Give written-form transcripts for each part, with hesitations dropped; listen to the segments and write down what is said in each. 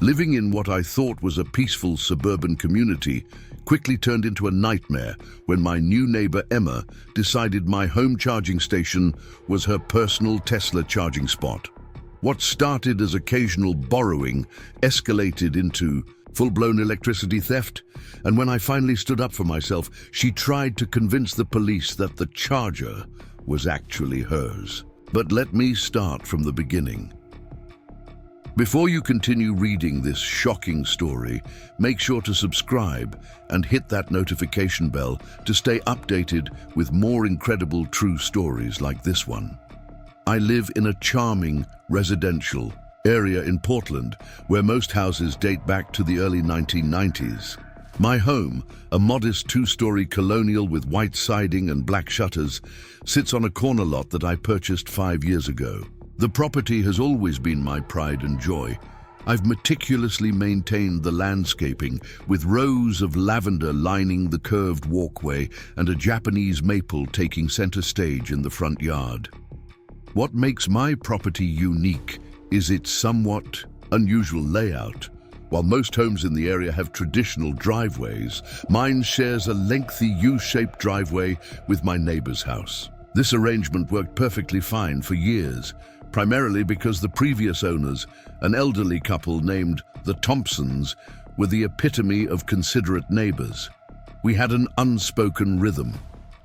Living in what I thought was a peaceful suburban community quickly turned into a nightmare when my new neighbor Emma decided my home charging station was her personal Tesla charging spot. What started as occasional borrowing escalated into full-blown electricity theft, and when I finally stood up for myself, she tried to convince the police that the charger was actually hers. But let me start from the beginning. Before you continue reading this shocking story, make sure to subscribe and hit that notification bell to stay updated with more incredible true stories like this one. I live in a charming residential area in Portland where most houses date back to the early 1990s. My home, a modest two-story colonial with white siding and black shutters, sits on a corner lot that I purchased 5 years ago. The property has always been my pride and joy. I've meticulously maintained the landscaping with rows of lavender lining the curved walkway and a Japanese maple taking center stage in the front yard. What makes my property unique is its somewhat unusual layout. While most homes in the area have traditional driveways, mine shares a lengthy U-shaped driveway with my neighbor's house. This arrangement worked perfectly fine for years, primarily because the previous owners, an elderly couple named the Thompsons, were the epitome of considerate neighbors. We had an unspoken rhythm.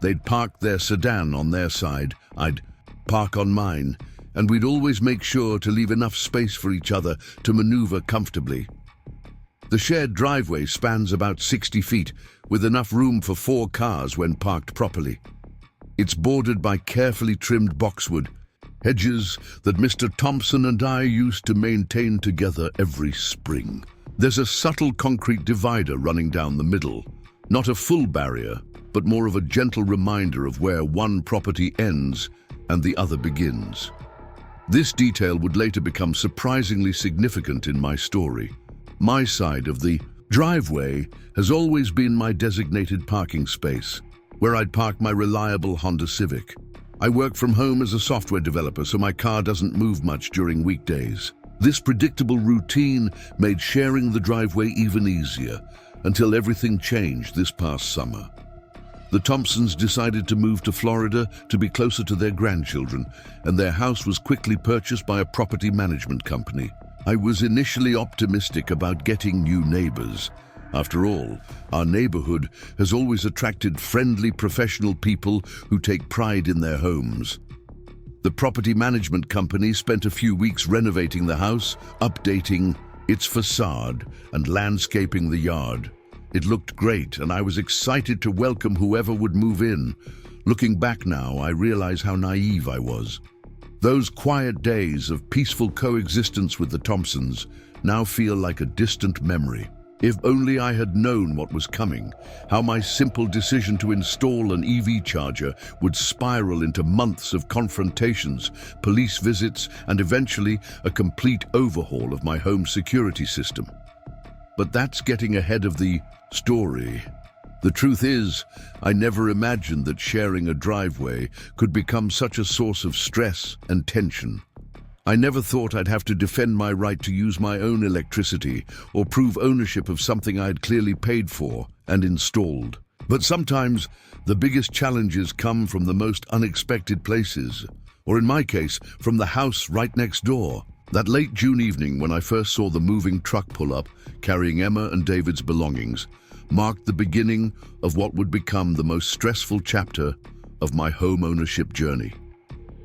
They'd park their sedan on their side, I'd park on mine, and we'd always make sure to leave enough space for each other to maneuver comfortably. The shared driveway spans about 60 feet, with enough room for 4 cars when parked properly. It's bordered by carefully trimmed boxwood, hedges that Mr. Thompson and I used to maintain together every spring. There's a subtle concrete divider running down the middle, not a full barrier, but more of a gentle reminder of where one property ends and the other begins. This detail would later become surprisingly significant in my story. My side of the driveway has always been my designated parking space, where I'd park my reliable Honda Civic. I work from home as a software developer, so my car doesn't move much during weekdays. This predictable routine made sharing the driveway even easier, until everything changed this past summer. The Thompsons decided to move to Florida to be closer to their grandchildren, and their house was quickly purchased by a property management company. I was initially optimistic about getting new neighbors. After all, our neighborhood has always attracted friendly professional people who take pride in their homes. The property management company spent a few weeks renovating the house, updating its facade and landscaping the yard. It looked great, and I was excited to welcome whoever would move in. Looking back now, I realize how naive I was. Those quiet days of peaceful coexistence with the Thompsons now feel like a distant memory. If only I had known what was coming, how my simple decision to install an EV charger would spiral into months of confrontations, police visits, and eventually a complete overhaul of my home security system. But that's getting ahead of the story. The truth is, I never imagined that sharing a driveway could become such a source of stress and tension. I never thought I'd have to defend my right to use my own electricity or prove ownership of something I'd clearly paid for and installed. But sometimes the biggest challenges come from the most unexpected places, or in my case, from the house right next door. That late June evening when I first saw the moving truck pull up, carrying Emma and David's belongings, marked the beginning of what would become the most stressful chapter of my home ownership journey.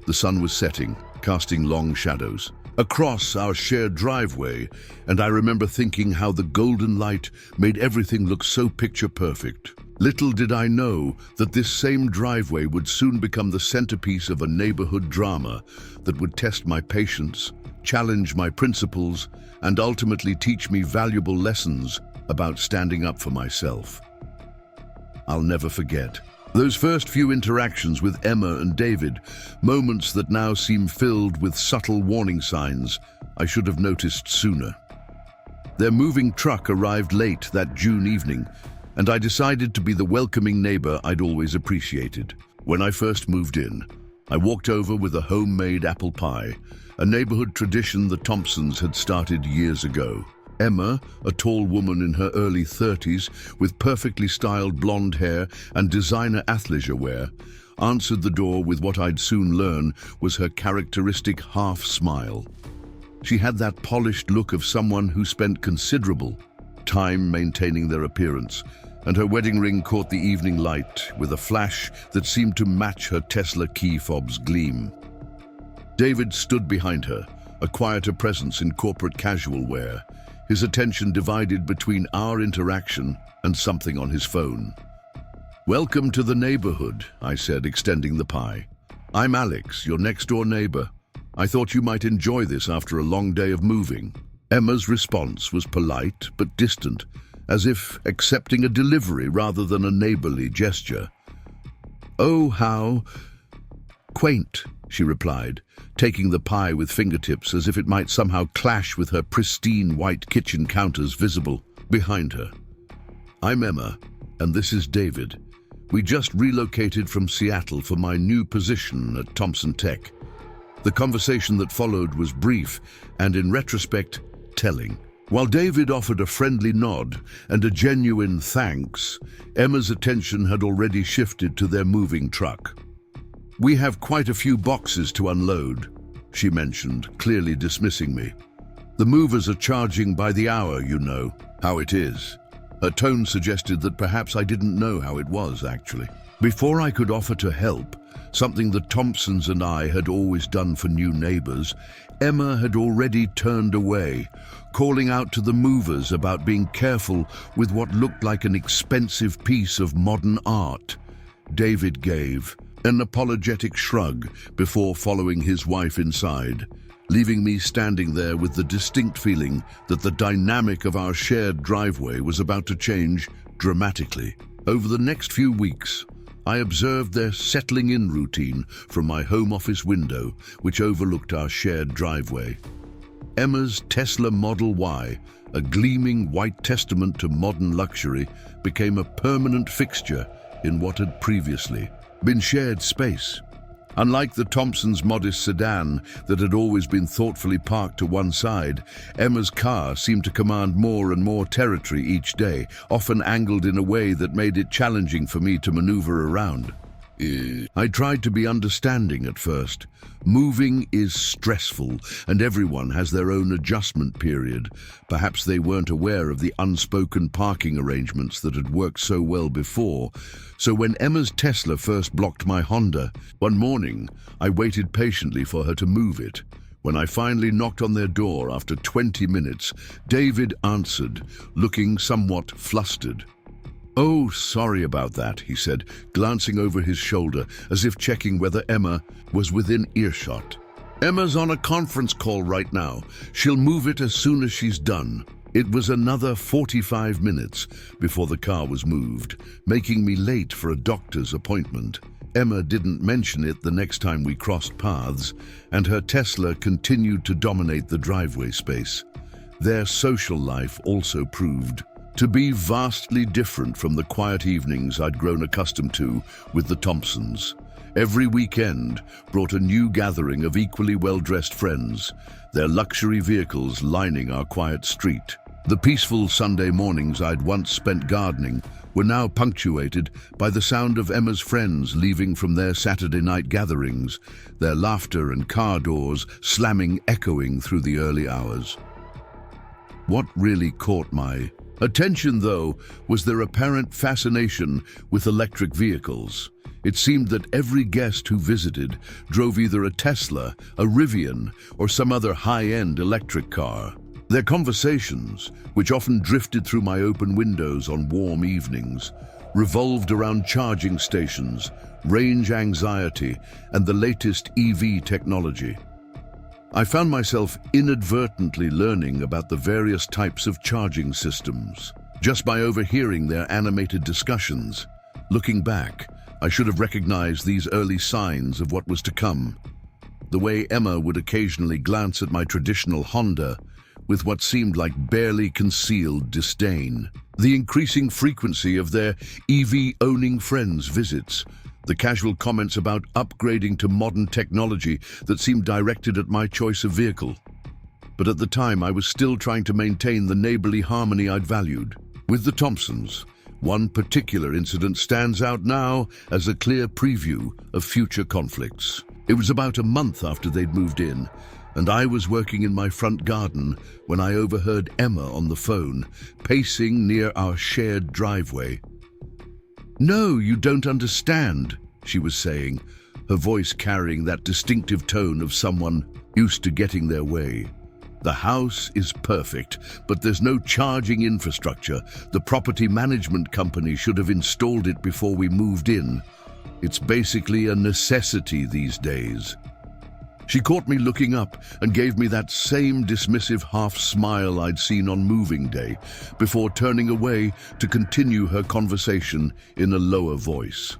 The sun was setting, casting long shadows across our shared driveway, and I remember thinking how the golden light made everything look so picture perfect. Little did I know that this same driveway would soon become the centerpiece of a neighborhood drama that would test my patience, challenge my principles, and ultimately teach me valuable lessons about standing up for myself. I'll never forget those first few interactions with Emma and David, moments that now seem filled with subtle warning signs I should have noticed sooner. Their moving truck arrived late that June evening, and I decided to be the welcoming neighbor I'd always appreciated. When I first moved in, I walked over with a homemade apple pie, a neighborhood tradition the Thompsons had started years ago. Emma, a tall woman in her early 30s with perfectly styled blonde hair and designer athleisure wear, answered the door with what I'd soon learn was her characteristic half-smile. She had that polished look of someone who spent considerable time maintaining their appearance, and her wedding ring caught the evening light with a flash that seemed to match her Tesla key fob's gleam. David stood behind her, a quieter presence in corporate casual wear, his attention divided between our interaction and something on his phone. "Welcome to the neighborhood," I said, extending the pie. "I'm Alex, your next-door neighbor. I thought you might enjoy this after a long day of moving." Emma's response was polite but distant, as if accepting a delivery rather than a neighborly gesture. "Oh, how quaint," she replied, taking the pie with fingertips as if it might somehow clash with her pristine white kitchen counters visible behind her. "I'm Emma, and this is David. We just relocated from Seattle for my new position at Thompson Tech." The conversation that followed was brief and, in retrospect, telling. While David offered a friendly nod and a genuine thanks, Emma's attention had already shifted to their moving truck. "We have quite a few boxes to unload," she mentioned, clearly dismissing me. "The movers are charging by the hour, you know how it is." Her tone suggested that perhaps I didn't know how it was, actually. Before I could offer to help, something the Thompsons and I had always done for new neighbors, Emma had already turned away, calling out to the movers about being careful with what looked like an expensive piece of modern art. David gave an apologetic shrug before following his wife inside, leaving me standing there with the distinct feeling that the dynamic of our shared driveway was about to change dramatically. Over the next few weeks, I observed their settling-in routine from my home office window, which overlooked our shared driveway. Emma's Tesla Model Y, a gleaming white testament to modern luxury, became a permanent fixture in what had previously been shared space. Unlike the Thompsons' modest sedan that had always been thoughtfully parked to one side, Emma's car seemed to command more and more territory each day, often angled in a way that made it challenging for me to maneuver around. I tried to be understanding at first. Moving is stressful, and everyone has their own adjustment period. Perhaps they weren't aware of the unspoken parking arrangements that had worked so well before. So when Emma's Tesla first blocked my Honda, one morning, I waited patiently for her to move it. When I finally knocked on their door after 20 minutes, David answered, looking somewhat flustered. "Oh, sorry about that," he said, glancing over his shoulder as if checking whether Emma was within earshot. "Emma's on a conference call right now. She'll move it as soon as she's done." It was another 45 minutes before the car was moved, making me late for a doctor's appointment. Emma didn't mention it the next time we crossed paths, and her Tesla continued to dominate the driveway space. Their social life also proved to be vastly different from the quiet evenings I'd grown accustomed to with the Thompsons. Every weekend brought a new gathering of equally well-dressed friends, their luxury vehicles lining our quiet street. The peaceful Sunday mornings I'd once spent gardening were now punctuated by the sound of Emma's friends leaving from their Saturday night gatherings, their laughter and car doors slamming echoing through the early hours. What really caught my attention, though, was their apparent fascination with electric vehicles. It seemed that every guest who visited drove either a Tesla, a Rivian, or some other high-end electric car. Their conversations, which often drifted through my open windows on warm evenings, revolved around charging stations, range anxiety, and the latest EV technology. I found myself inadvertently learning about the various types of charging systems, just by overhearing their animated discussions. Looking back, I should have recognized these early signs of what was to come. The way Emma would occasionally glance at my traditional Honda with what seemed like barely concealed disdain. The increasing frequency of their EV-owning friends' visits, the casual comments about upgrading to modern technology that seemed directed at my choice of vehicle. but at the time I was still trying to maintain the neighborly harmony I'd valued. With the Thompsons, one particular incident stands out now as a clear preview of future conflicts. It was about a month after they'd moved in, and I was working in my front garden when I overheard Emma on the phone, pacing near our shared driveway. "No, you don't understand," she was saying, her voice carrying that distinctive tone of someone used to getting their way. "The house is perfect, but there's no charging infrastructure. The property management company should have installed it before we moved in. It's basically a necessity these days." She caught me looking up and gave me that same dismissive half-smile I'd seen on moving day, before turning away to continue her conversation in a lower voice.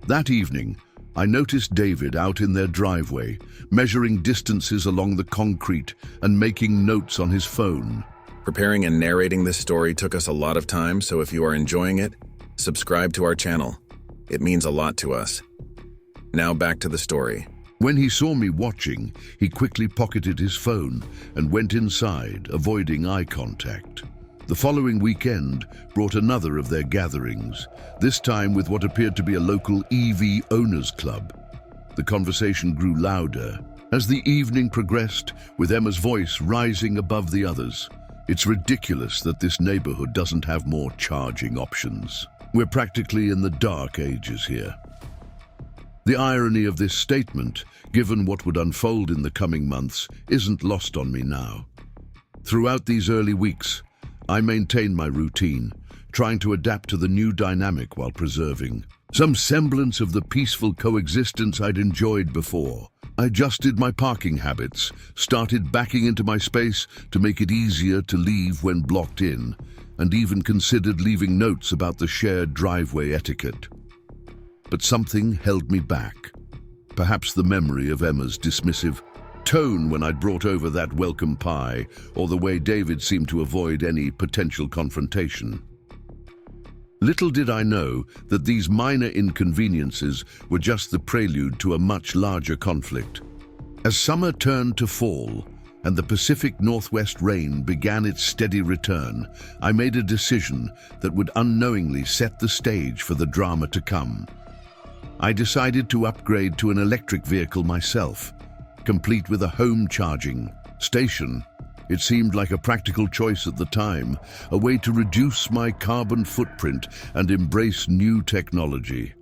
That evening, I noticed David out in their driveway, measuring distances along the concrete and making notes on his phone. Preparing and narrating this story took us a lot of time, so if you are enjoying it, subscribe to our channel. It means a lot to us. Now back to the story. When he saw me watching, he quickly pocketed his phone and went inside, avoiding eye contact. The following weekend brought another of their gatherings, this time with what appeared to be a local EV owners club. The conversation grew louder as the evening progressed, with Emma's voice rising above the others. "It's ridiculous that this neighborhood doesn't have more charging options. We're practically in the dark ages here." The irony of this statement, given what would unfold in the coming months, isn't lost on me now. Throughout these early weeks, I maintained my routine, trying to adapt to the new dynamic while preserving some semblance of the peaceful coexistence I'd enjoyed before. I adjusted my parking habits, started backing into my space to make it easier to leave when blocked in, and even considered leaving notes about the shared driveway etiquette. But something held me back. Perhaps the memory of Emma's dismissive tone when I'd brought over that welcome pie, or the way David seemed to avoid any potential confrontation. Little did I know that these minor inconveniences were just the prelude to a much larger conflict. As summer turned to fall and the Pacific Northwest rain began its steady return, I made a decision that would unknowingly set the stage for the drama to come. I decided to upgrade to an electric vehicle myself, complete with a home charging station. It seemed like a practical choice at the time, a way to reduce my carbon footprint and embrace new technology.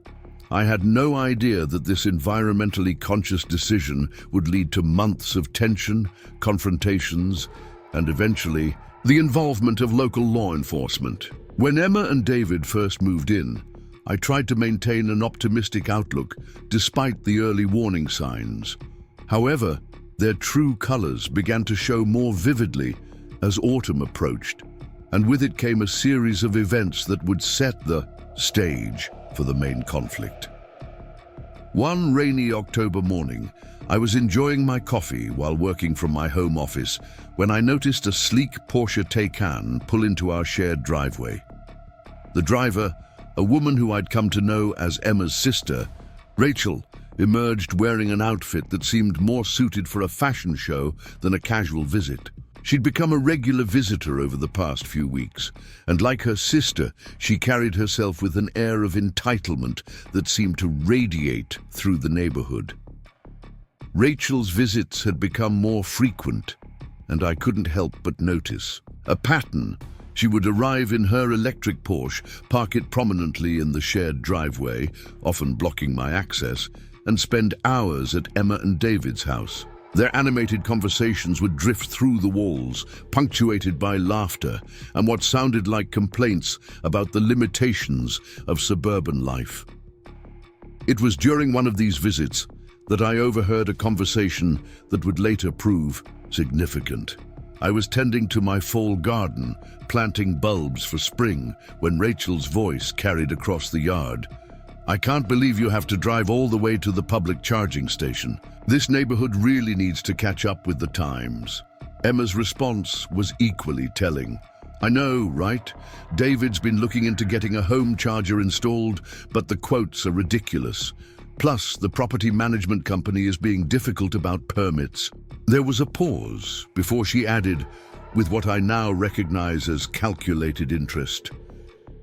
I had no idea that this environmentally conscious decision would lead to months of tension, confrontations, and eventually the involvement of local law enforcement. When Emma and David first moved in, I tried to maintain an optimistic outlook despite the early warning signs. However, their true colors began to show more vividly as autumn approached, and with it came a series of events that would set the stage for the main conflict. One rainy October morning, I was enjoying my coffee while working from my home office when I noticed a sleek Porsche Taycan pull into our shared driveway. The driver, a woman who I'd come to know as Emma's sister, Rachel, emerged wearing an outfit that seemed more suited for a fashion show than a casual visit. She'd become a regular visitor over the past few weeks, and like her sister, she carried herself with an air of entitlement that seemed to radiate through the neighborhood. Rachel's visits had become more frequent, and I couldn't help but notice a pattern. She would arrive in her electric Porsche, park it prominently in the shared driveway, often blocking my access, and spend hours at Emma and David's house. Their animated conversations would drift through the walls, punctuated by laughter and what sounded like complaints about the limitations of suburban life. It was during one of these visits that I overheard a conversation that would later prove significant. I was tending to my fall garden, planting bulbs for spring, when Rachel's voice carried across the yard. "I can't believe you have to drive all the way to the public charging station. This neighborhood really needs to catch up with the times." Emma's response was equally telling. "I know, right? David's been looking into getting a home charger installed, but the quotes are ridiculous. Plus, the property management company is being difficult about permits. There was a pause before she added, with what I now recognize as calculated interest.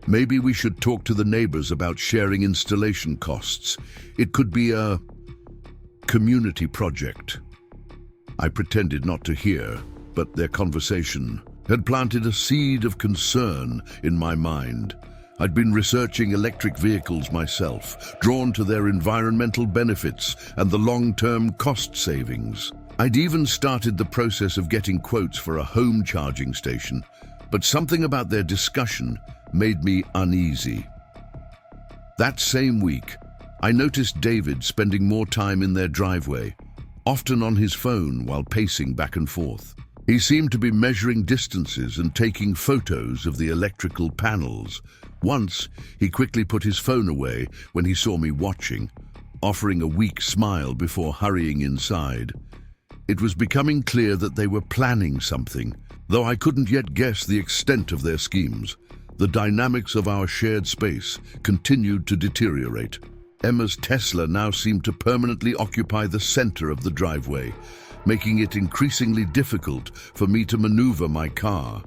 Maybe we should talk to the neighbors about sharing installation costs. It could be a community project. I pretended not to hear, but their conversation had planted a seed of concern in my mind. I'd been researching electric vehicles myself, drawn to their environmental benefits and the long-term cost savings. I'd even started the process of getting quotes for a home charging station, but something about their discussion made me uneasy. That same week, I noticed David spending more time in their driveway, often on his phone while pacing back and forth. He seemed to be measuring distances and taking photos of the electrical panels. Once, he quickly put his phone away when he saw me watching, offering a weak smile before hurrying inside. It was becoming clear that they were planning something, though I couldn't yet guess the extent of their schemes. The dynamics of our shared space continued to deteriorate. Emma's Tesla now seemed to permanently occupy the center of the driveway, making it increasingly difficult for me to maneuver my car.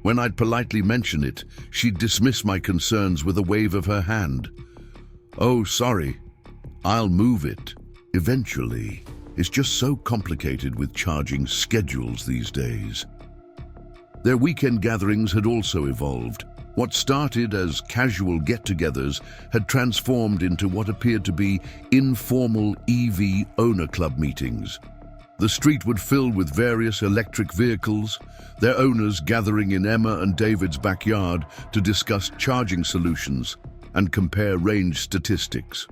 When I'd politely mention it, she'd dismiss my concerns with a wave of her hand. "Oh, sorry. I'll move it. Eventually." It's just so complicated with charging schedules these days. Their weekend gatherings had also evolved. What started as casual get-togethers had transformed into what appeared to be informal EV owner club meetings. The street would fill with various electric vehicles, their owners gathering in Emma and David's backyard to discuss charging solutions and compare range statistics.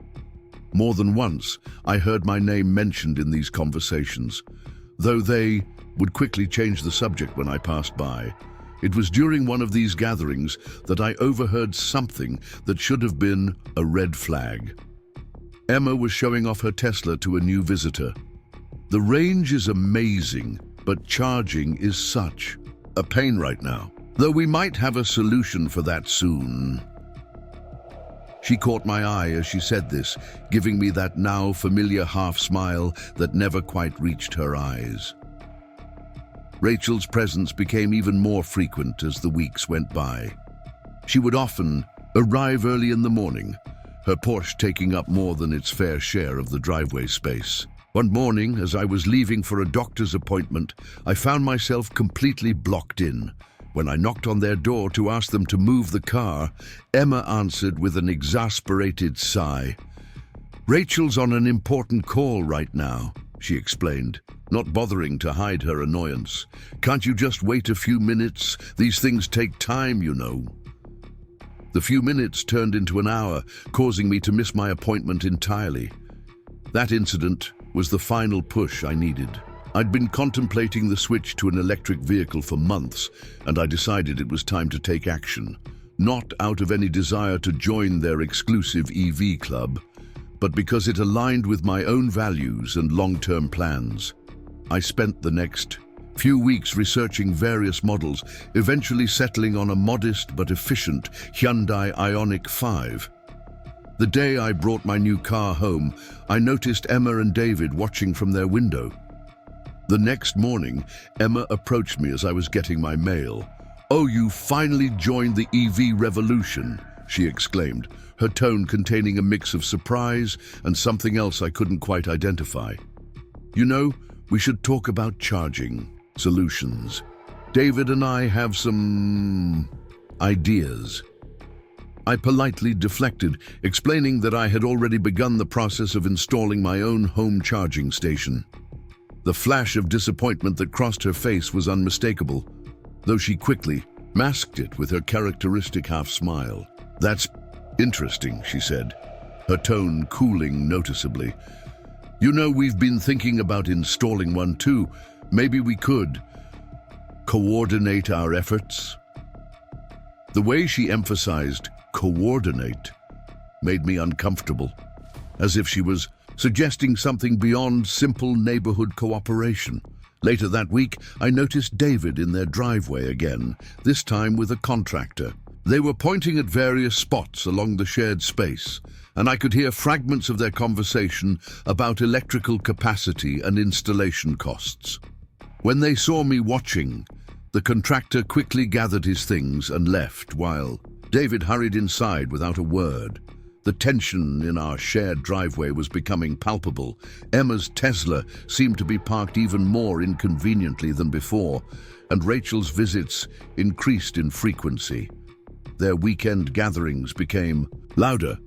More than once, I heard my name mentioned in these conversations, though they would quickly change the subject when I passed by. It was during one of these gatherings that I overheard something that should have been a red flag. Emma was showing off her Tesla to a new visitor. "The range is amazing, but charging is such a pain right now, though we might have a solution for that soon." She caught my eye as she said this, giving me that now familiar half-smile that never quite reached her eyes. Rachel's presence became even more frequent as the weeks went by. She would often arrive early in the morning, her Porsche taking up more than its fair share of the driveway space. One morning, as I was leaving for a doctor's appointment, I found myself completely blocked in. When I knocked on their door to ask them to move the car, Emma answered with an exasperated sigh. "Rachel's on an important call right now," she explained, not bothering to hide her annoyance. "Can't you just wait a few minutes? These things take time, you know." The few minutes turned into an hour, causing me to miss my appointment entirely. That incident was the final push I needed. I'd been contemplating the switch to an electric vehicle for months, and I decided it was time to take action, not out of any desire to join their exclusive EV club, but because it aligned with my own values and long-term plans. I spent the next few weeks researching various models, eventually settling on a modest but efficient Hyundai Ioniq 5. The day I brought my new car home, I noticed Emma and David watching from their window. The next morning, Emma approached me as I was getting my mail. "Oh, you finally joined the EV revolution," she exclaimed, her tone containing a mix of surprise and something else I couldn't quite identify. "You know, we should talk about charging solutions. David and I have some ideas." I politely deflected, explaining that I had already begun the process of installing my own home charging station. The flash of disappointment that crossed her face was unmistakable, though she quickly masked it with her characteristic half-smile. "That's interesting," she said, her tone cooling noticeably. "You know, we've been thinking about installing one too. Maybe we could coordinate our efforts." The way she emphasized coordinate made me uncomfortable, as if she was suggesting something beyond simple neighborhood cooperation. Later that week, I noticed David in their driveway again, this time with a contractor. They were pointing at various spots along the shared space, and I could hear fragments of their conversation about electrical capacity and installation costs. When they saw me watching, the contractor quickly gathered his things and left, while David hurried inside without a word. The tension in our shared driveway was becoming palpable. Emma's Tesla seemed to be parked even more inconveniently than before, and Rachel's visits increased in frequency. Their weekend gatherings became louder,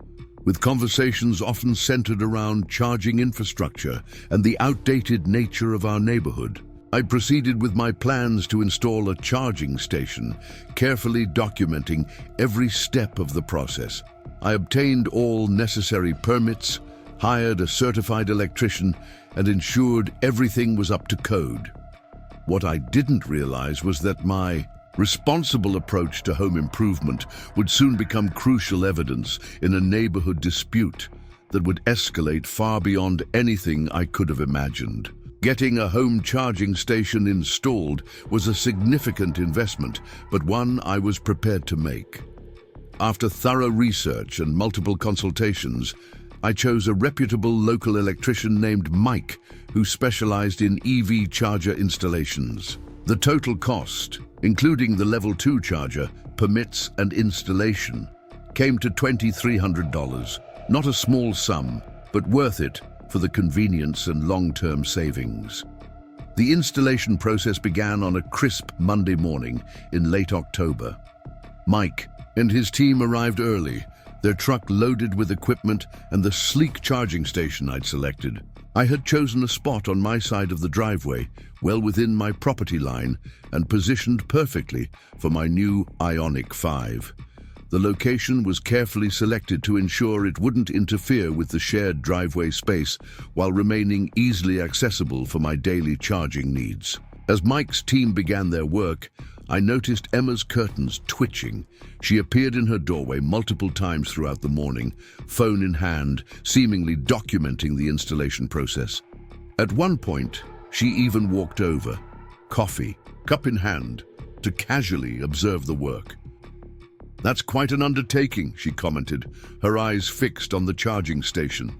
with conversations often centered around charging infrastructure and the outdated nature of our neighborhood. I proceeded with my plans to install a charging station, carefully documenting every step of the process. I obtained all necessary permits, hired a certified electrician, and ensured everything was up to code. What I didn't realize was that my responsible approach to home improvement would soon become crucial evidence in a neighborhood dispute that would escalate far beyond anything I could have imagined. Getting a home charging station installed was a significant investment, but one I was prepared to make. After thorough research and multiple consultations, I chose a reputable local electrician named Mike, who specialized in EV charger installations. The total cost, including the level 2 charger, permits and installation, came to $2,300. Not a small sum, but worth it for the convenience and long-term savings. The installation process began on a crisp Monday morning in late October. Mike and his team arrived early, their truck loaded with equipment and the sleek charging station I'd selected. I had chosen a spot on my side of the driveway, well within my property line and positioned perfectly for my new Ioniq 5. The location was carefully selected to ensure it wouldn't interfere with the shared driveway space while remaining easily accessible for my daily charging needs. As Mike's team began their work, I noticed Emma's curtains twitching. She appeared in her doorway multiple times throughout the morning, phone in hand, seemingly documenting the installation process. At one point, she even walked over, coffee, cup in hand, to casually observe the work. "That's quite an undertaking," she commented, her eyes fixed on the charging station.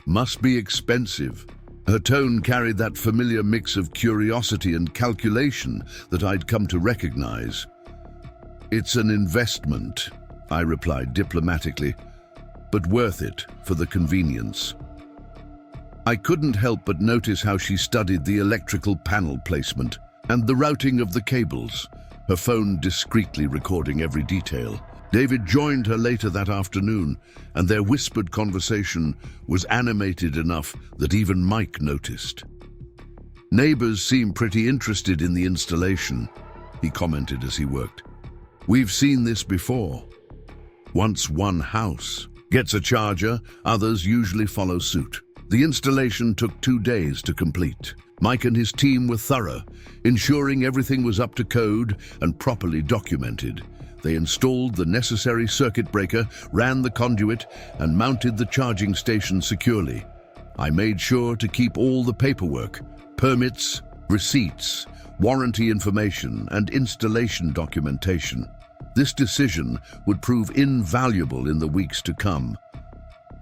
"Must be expensive." Her tone carried that familiar mix of curiosity and calculation that I'd come to recognize. "It's an investment," I replied diplomatically, "but worth it for the convenience." I couldn't help but notice how she studied the electrical panel placement and the routing of the cables, her phone discreetly recording every detail. David joined her later that afternoon, and their whispered conversation was animated enough that even Mike noticed. "Neighbors seem pretty interested in the installation," he commented as he worked. "We've seen this before. Once one house gets a charger, others usually follow suit." The installation took 2 days to complete. Mike and his team were thorough, ensuring everything was up to code and properly documented. They installed the necessary circuit breaker, ran the conduit, and mounted the charging station securely. I made sure to keep all the paperwork, permits, receipts, warranty information, and installation documentation. This decision would prove invaluable in the weeks to come.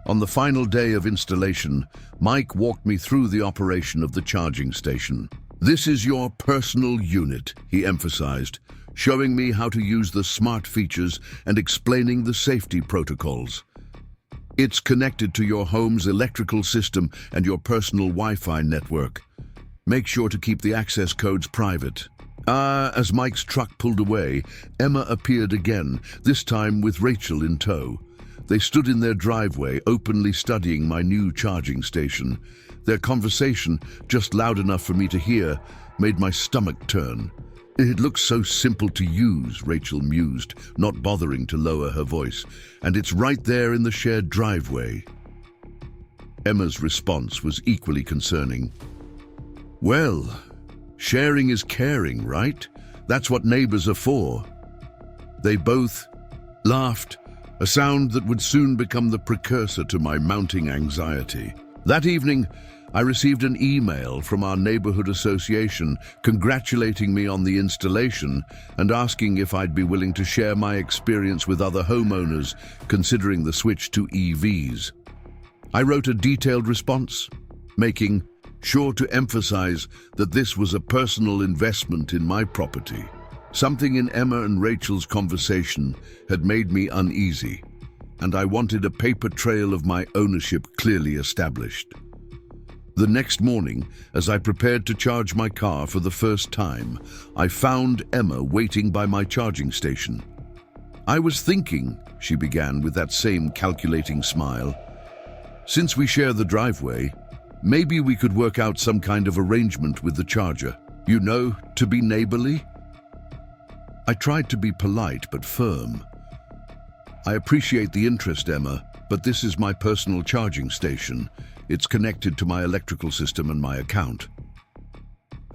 On the final day of installation, Mike walked me through the operation of the charging station. "This is your personal unit," he emphasized, showing me how to use the smart features and explaining the safety protocols. "It's connected to your home's electrical system and your personal Wi-Fi network. Make sure to keep the access codes private." As Mike's truck pulled away, Emma appeared again, this time with Rachel in tow. They stood in their driveway, openly studying my new charging station. Their conversation, just loud enough for me to hear, made my stomach turn. "It looks so simple to use," Rachel mused, not bothering to lower her voice. "And it's right there in the shared driveway." Emma's response was equally concerning. "Well, sharing is caring, right? That's what neighbors are for." They both laughed, a sound that would soon become the precursor to my mounting anxiety. That evening, I received an email from our neighborhood association congratulating me on the installation and asking if I'd be willing to share my experience with other homeowners considering the switch to EVs. I wrote a detailed response, making sure to emphasize that this was a personal investment in my property. Something in Emma and Rachel's conversation had made me uneasy, and I wanted a paper trail of my ownership clearly established. The next morning, as I prepared to charge my car for the first time, I found Emma waiting by my charging station. "I was thinking," she began with that same calculating smile, "since we share the driveway, maybe we could work out some kind of arrangement with the charger. You know, to be neighborly." I tried to be polite but firm. "I appreciate the interest, Emma, but this is my personal charging station. It's connected to my electrical system and my account."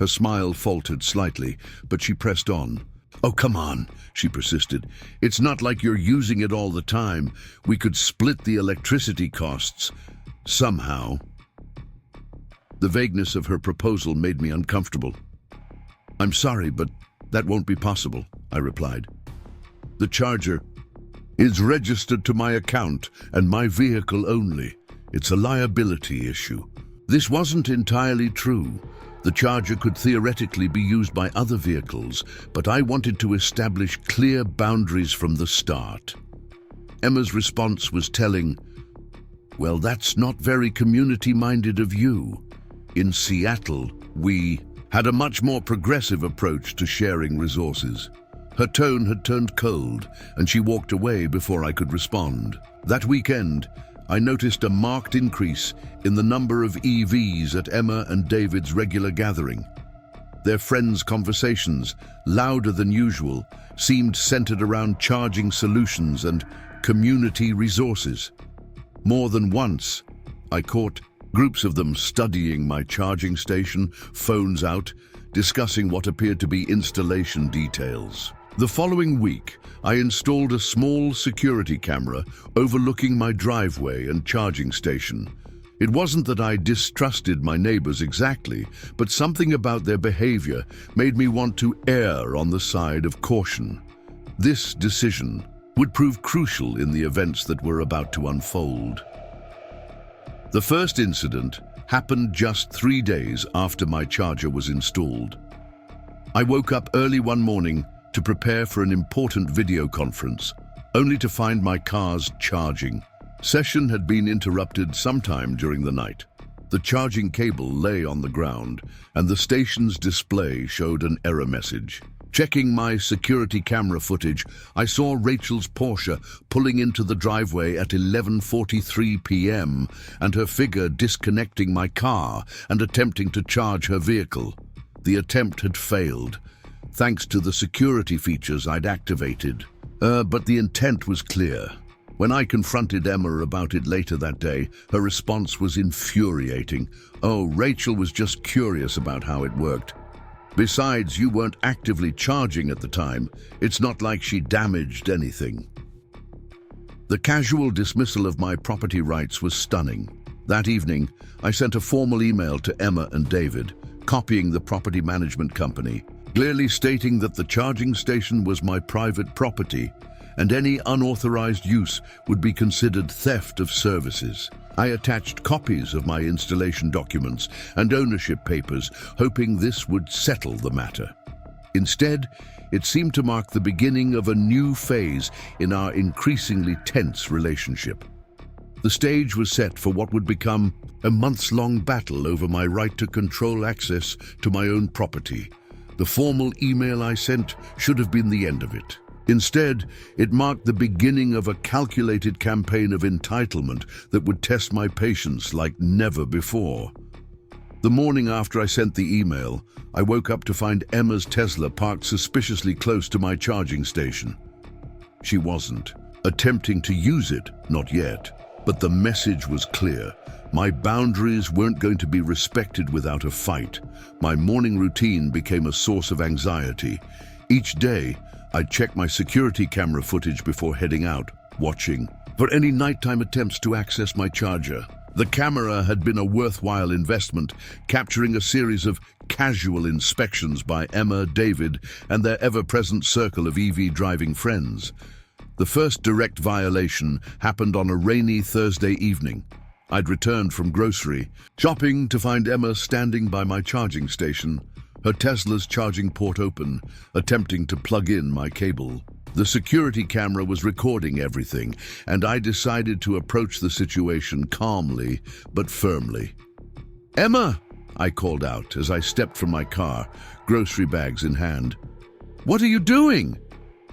Her smile faltered slightly, but she pressed on. "Oh, come on," she persisted. "It's not like you're using it all the time. We could split the electricity costs somehow." The vagueness of her proposal made me uncomfortable. "I'm sorry, but that won't be possible," I replied. "The charger is registered to my account and my vehicle only. It's a liability issue." This wasn't entirely true. The charger could theoretically be used by other vehicles, but I wanted to establish clear boundaries from the start. Emma's response was telling. "Well, that's not very community-minded of you. In Seattle, we had a much more progressive approach to sharing resources." Her tone had turned cold, and she walked away before I could respond. That weekend, I noticed a marked increase in the number of EVs at Emma and David's regular gathering. Their friends' conversations, louder than usual, seemed centered around charging solutions and community resources. More than once, I caught groups of them studying my charging station, phones out, discussing what appeared to be installation details. The following week, I installed a small security camera overlooking my driveway and charging station. It wasn't that I distrusted my neighbors exactly, but something about their behavior made me want to err on the side of caution. This decision would prove crucial in the events that were about to unfold. The first incident happened just 3 days after my charger was installed. I woke up early one morning to prepare for an important video conference, only to find my car's charging session had been interrupted sometime during the night. The charging cable lay on the ground, and the station's display showed an error message. Checking my security camera footage, I saw Rachel's Porsche pulling into the driveway at 11:43 p.m. and her figure disconnecting my car and attempting to charge her vehicle. The attempt had failed, thanks to the security features I'd activated. But the intent was clear. When I confronted Emma about it later that day, her response was infuriating. "Oh, Rachel was just curious about how it worked. Besides, you weren't actively charging at the time. It's not like she damaged anything." The casual dismissal of my property rights was stunning. That evening, I sent a formal email to Emma and David, copying the property management company, clearly stating that the charging station was my private property and any unauthorized use would be considered theft of services. I attached copies of my installation documents and ownership papers, hoping this would settle the matter. Instead, it seemed to mark the beginning of a new phase in our increasingly tense relationship. The stage was set for what would become a months-long battle over my right to control access to my own property. The formal email I sent should have been the end of it. Instead, it marked the beginning of a calculated campaign of entitlement that would test my patience like never before. The morning after I sent the email, I woke up to find Emma's Tesla parked suspiciously close to my charging station. She wasn't attempting to use it, not yet, but the message was clear. My boundaries weren't going to be respected without a fight. My morning routine became a source of anxiety. Each day, I'd check my security camera footage before heading out, watching for any nighttime attempts to access my charger. The camera had been a worthwhile investment, capturing a series of casual inspections by Emma, David, and their ever-present circle of EV driving friends. The first direct violation happened on a rainy Thursday evening. I'd returned from grocery shopping to find Emma standing by my charging station, her Tesla's charging port open, attempting to plug in my cable. The security camera was recording everything, and I decided to approach the situation calmly but firmly. "Emma!" I called out as I stepped from my car, grocery bags in hand. "What are you doing?"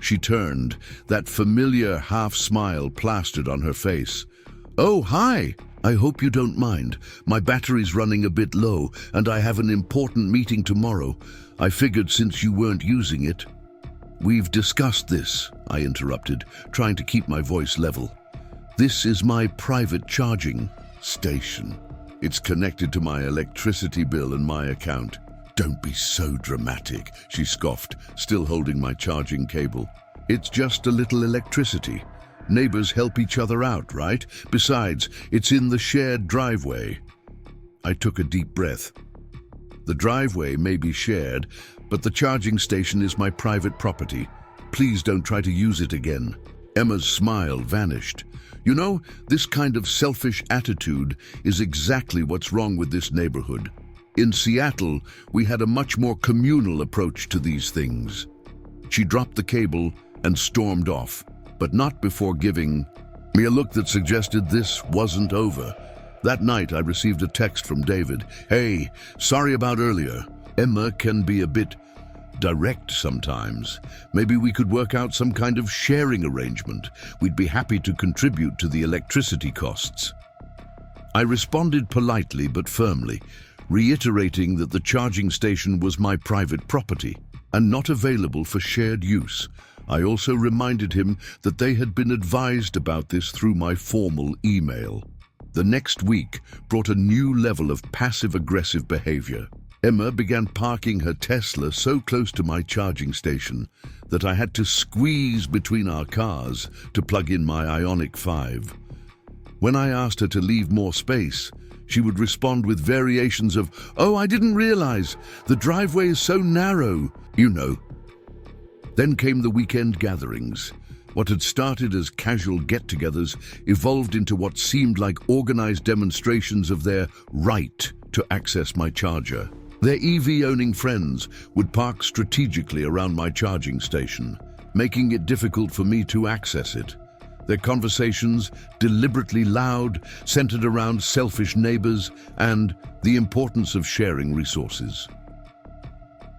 She turned, that familiar half-smile plastered on her face. "Oh, hi! I hope you don't mind. My battery's running a bit low, and I have an important meeting tomorrow. I figured since you weren't using it." "We've discussed this," I interrupted, trying to keep my voice level. "This is my private charging station. It's connected to my electricity bill and my account." "Don't be so dramatic," she scoffed, still holding my charging cable. "It's just a little electricity. Neighbors help each other out, right? Besides, it's in the shared driveway." I took a deep breath. "The driveway may be shared, but the charging station is my private property. Please don't try to use it again." Emma's smile vanished. "You know, this kind of selfish attitude is exactly what's wrong with this neighborhood. In Seattle, we had a much more communal approach to these things." She dropped the cable and stormed off, but not before giving me a look that suggested this wasn't over. That night, I received a text from David. "Hey, sorry about earlier. Emma can be a bit direct sometimes. Maybe we could work out some kind of sharing arrangement. We'd be happy to contribute to the electricity costs." I responded politely but firmly, reiterating that the charging station was my private property and not available for shared use. I also reminded him that they had been advised about this through my formal email. The next week brought a new level of passive-aggressive behavior. Emma began parking her Tesla so close to my charging station that I had to squeeze between our cars to plug in my Ioniq 5. When I asked her to leave more space, she would respond with variations of, "Oh, I didn't realize. The driveway is so narrow," you know. Then came the weekend gatherings. What had started as casual get-togethers evolved into what seemed like organized demonstrations of their right to access my charger. Their EV-owning friends would park strategically around my charging station, making it difficult for me to access it. Their conversations, deliberately loud, centered around selfish neighbors and the importance of sharing resources.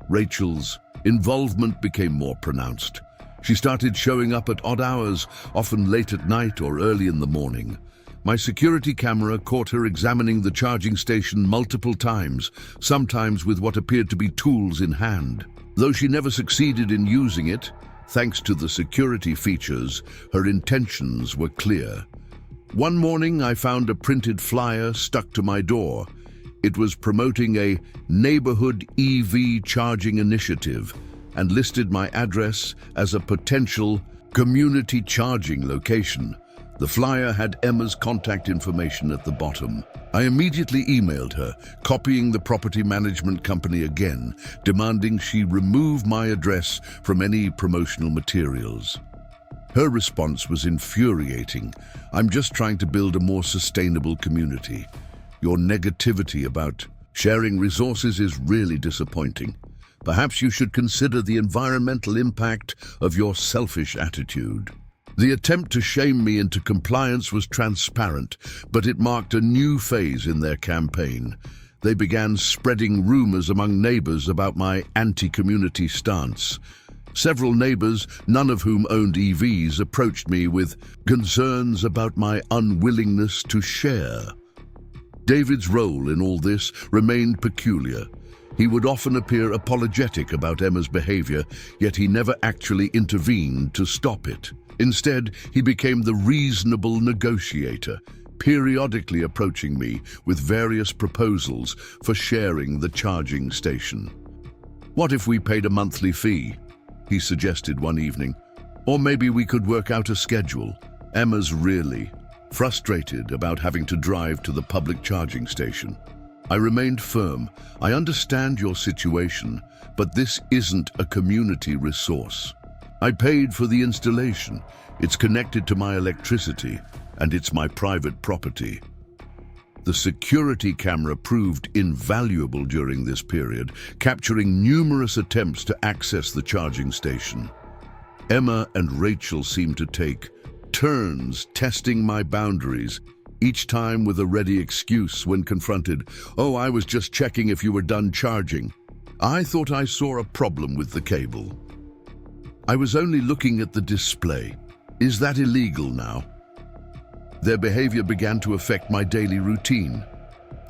Rachel's involvement became more pronounced. She started showing up at odd hours, often late at night or early in the morning. My security camera caught her examining the charging station multiple times, sometimes with what appeared to be tools in hand. Though she never succeeded in using it, thanks to the security features, her intentions were clear. One morning, I found a printed flyer stuck to my door. It was promoting a neighborhood EV charging initiative and listed my address as a potential community charging location. The flyer had Emma's contact information at the bottom. I immediately emailed her, copying the property management company again, demanding she remove my address from any promotional materials. Her response was infuriating. "I'm just trying to build a more sustainable community. Your negativity about sharing resources is really disappointing. Perhaps you should consider the environmental impact of your selfish attitude." The attempt to shame me into compliance was transparent, but it marked a new phase in their campaign. They began spreading rumors among neighbors about my anti-community stance. Several neighbors, none of whom owned EVs, approached me with concerns about my unwillingness to share. David's role in all this remained peculiar. He would often appear apologetic about Emma's behavior, yet he never actually intervened to stop it. Instead, he became the reasonable negotiator, periodically approaching me with various proposals for sharing the charging station. "What if we paid a monthly fee?" he suggested one evening. "Or maybe we could work out a schedule. Emma's really frustrated about having to drive to the public charging station. I remained firm. I understand your situation, but this isn't a community resource. I paid for the installation. It's connected to my electricity, and it's my private property. The security camera proved invaluable during this period, capturing numerous attempts to access the charging station. Emma and Rachel seemed to take turns testing my boundaries, each time with a ready excuse when confronted. "Oh, I was just checking if you were done charging. I thought I saw a problem with the cable. I was only looking at the display. Is that illegal now?" Their behavior began to affect my daily routine.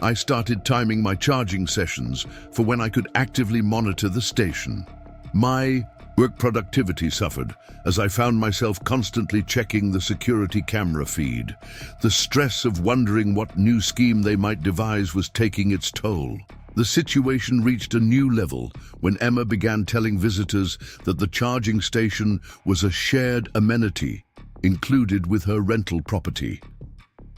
I started timing my charging sessions for when I could actively monitor the station. My work productivity suffered as I found myself constantly checking the security camera feed. The stress of wondering what new scheme they might devise was taking its toll. The situation reached a new level when Emma began telling visitors that the charging station was a shared amenity included with her rental property.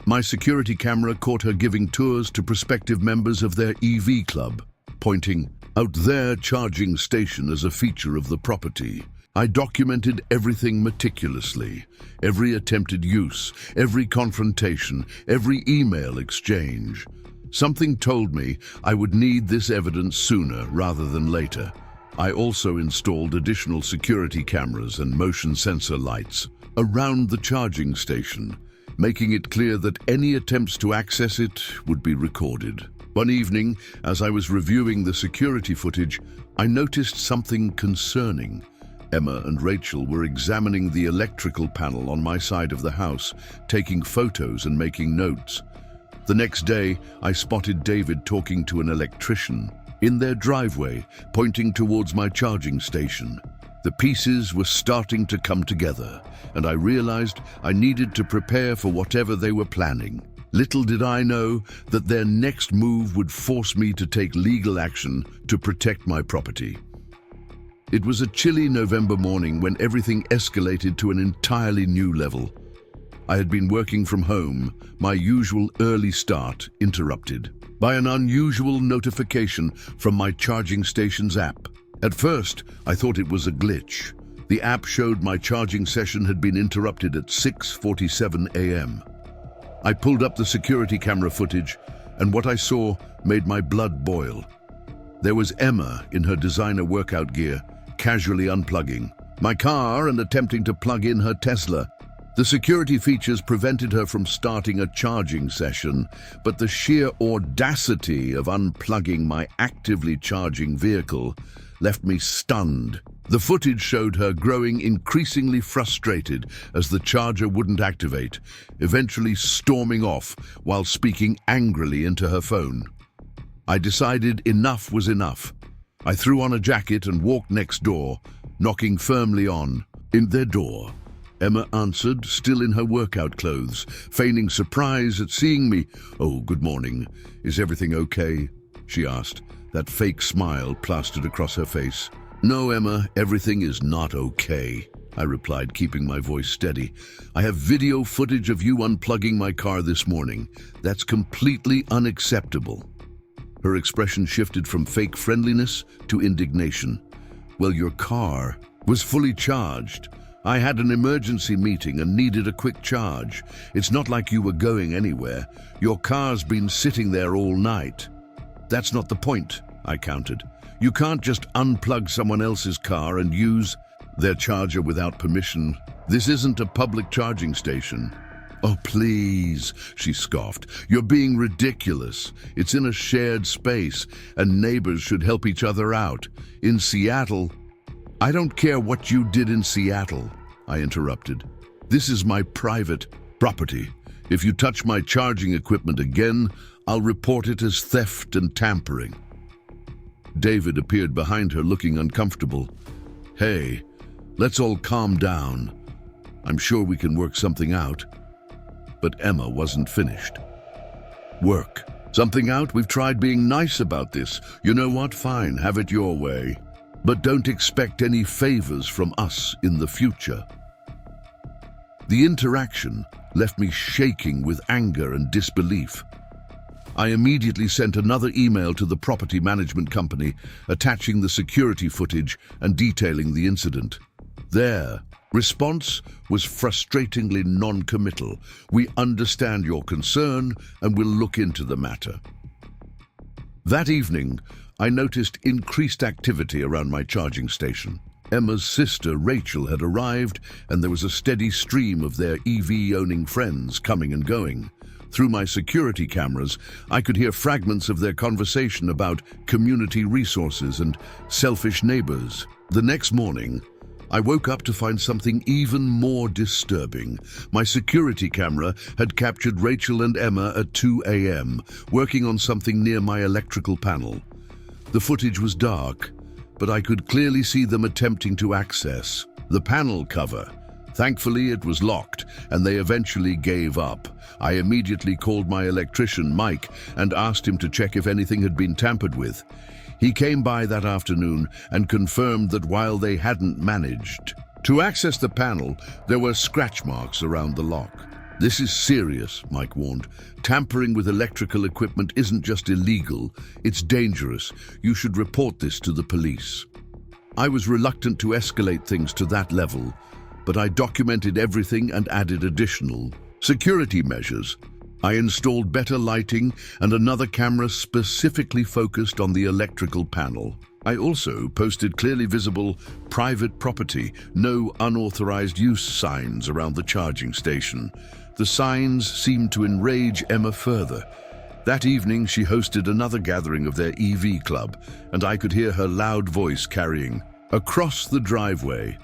My security camera caught her giving tours to prospective members of their EV club, pointing out their charging station as a feature of the property. I documented everything meticulously, every attempted use, every confrontation, every email exchange. Something told me I would need this evidence sooner rather than later. I also installed additional security cameras and motion sensor lights around the charging station, making it clear that any attempts to access it would be recorded. One evening, as I was reviewing the security footage, I noticed something concerning. Emma and Rachel were examining the electrical panel on my side of the house, taking photos and making notes. The next day, I spotted David talking to an electrician in their driveway, pointing towards my charging station. The pieces were starting to come together, and I realized I needed to prepare for whatever they were planning. Little did I know that their next move would force me to take legal action to protect my property. It was a chilly November morning when everything escalated to an entirely new level. I had been working from home, my usual early start interrupted by an unusual notification from my charging station's app. At first, I thought it was a glitch. The app showed my charging session had been interrupted at 6:47 a.m. I pulled up the security camera footage, and what I saw made my blood boil. There was Emma in her designer workout gear, casually unplugging my car and attempting to plug in her Tesla. The security features prevented her from starting a charging session, but the sheer audacity of unplugging my actively charging vehicle left me stunned. The footage showed her growing increasingly frustrated as the charger wouldn't activate, eventually storming off while speaking angrily into her phone. I decided enough was enough. I threw on a jacket and walked next door, knocking firmly on their door. Emma answered, still in her workout clothes, feigning surprise at seeing me. "Oh, good morning. Is everything okay?" she asked, that fake smile plastered across her face. "No, Emma, everything is not okay," I replied, keeping my voice steady. "I have video footage of you unplugging my car this morning. That's completely unacceptable." Her expression shifted from fake friendliness to indignation. "Well, your car was fully charged. I had an emergency meeting and needed a quick charge. It's not like you were going anywhere. Your car's been sitting there all night." "That's not the point," I countered. "You can't just unplug someone else's car and use their charger without permission. This isn't a public charging station." "Oh, please," she scoffed. "You're being ridiculous. It's in a shared space, and neighbors should help each other out. In Seattle—" "I don't care what you did in Seattle," I interrupted. "This is my private property. If you touch my charging equipment again, I'll report it as theft and tampering." David appeared behind her, looking uncomfortable. "Hey, let's all calm down. I'm sure we can work something out." But Emma wasn't finished. "Work something out? We've tried being nice about this. You know what? Fine, have it your way. But don't expect any favors from us in the future." The interaction left me shaking with anger and disbelief. I immediately sent another email to the property management company, attaching the security footage and detailing the incident. Their response was frustratingly non-committal. "We understand your concern and will look into the matter." That evening, I noticed increased activity around my charging station. Emma's sister, Rachel, had arrived, and there was a steady stream of their EV-owning friends coming and going. Through my security cameras, I could hear fragments of their conversation about community resources and selfish neighbors. The next morning, I woke up to find something even more disturbing. My security camera had captured Rachel and Emma at 2 a.m., working on something near my electrical panel. The footage was dark, but I could clearly see them attempting to access the panel cover. Thankfully, it was locked, and they eventually gave up. I immediately called my electrician, Mike, and asked him to check if anything had been tampered with. He came by that afternoon and confirmed that while they hadn't managed to access the panel, there were scratch marks around the lock. "This is serious," Mike warned. "Tampering with electrical equipment isn't just illegal, it's dangerous. You should report this to the police." I was reluctant to escalate things to that level, but I documented everything and added additional security measures. I installed better lighting and another camera specifically focused on the electrical panel. I also posted clearly visible private property, no unauthorized use signs around the charging station. The signs seemed to enrage Emma further. That evening, she hosted another gathering of their EV club, and I could hear her loud voice carrying, "Across the driveway.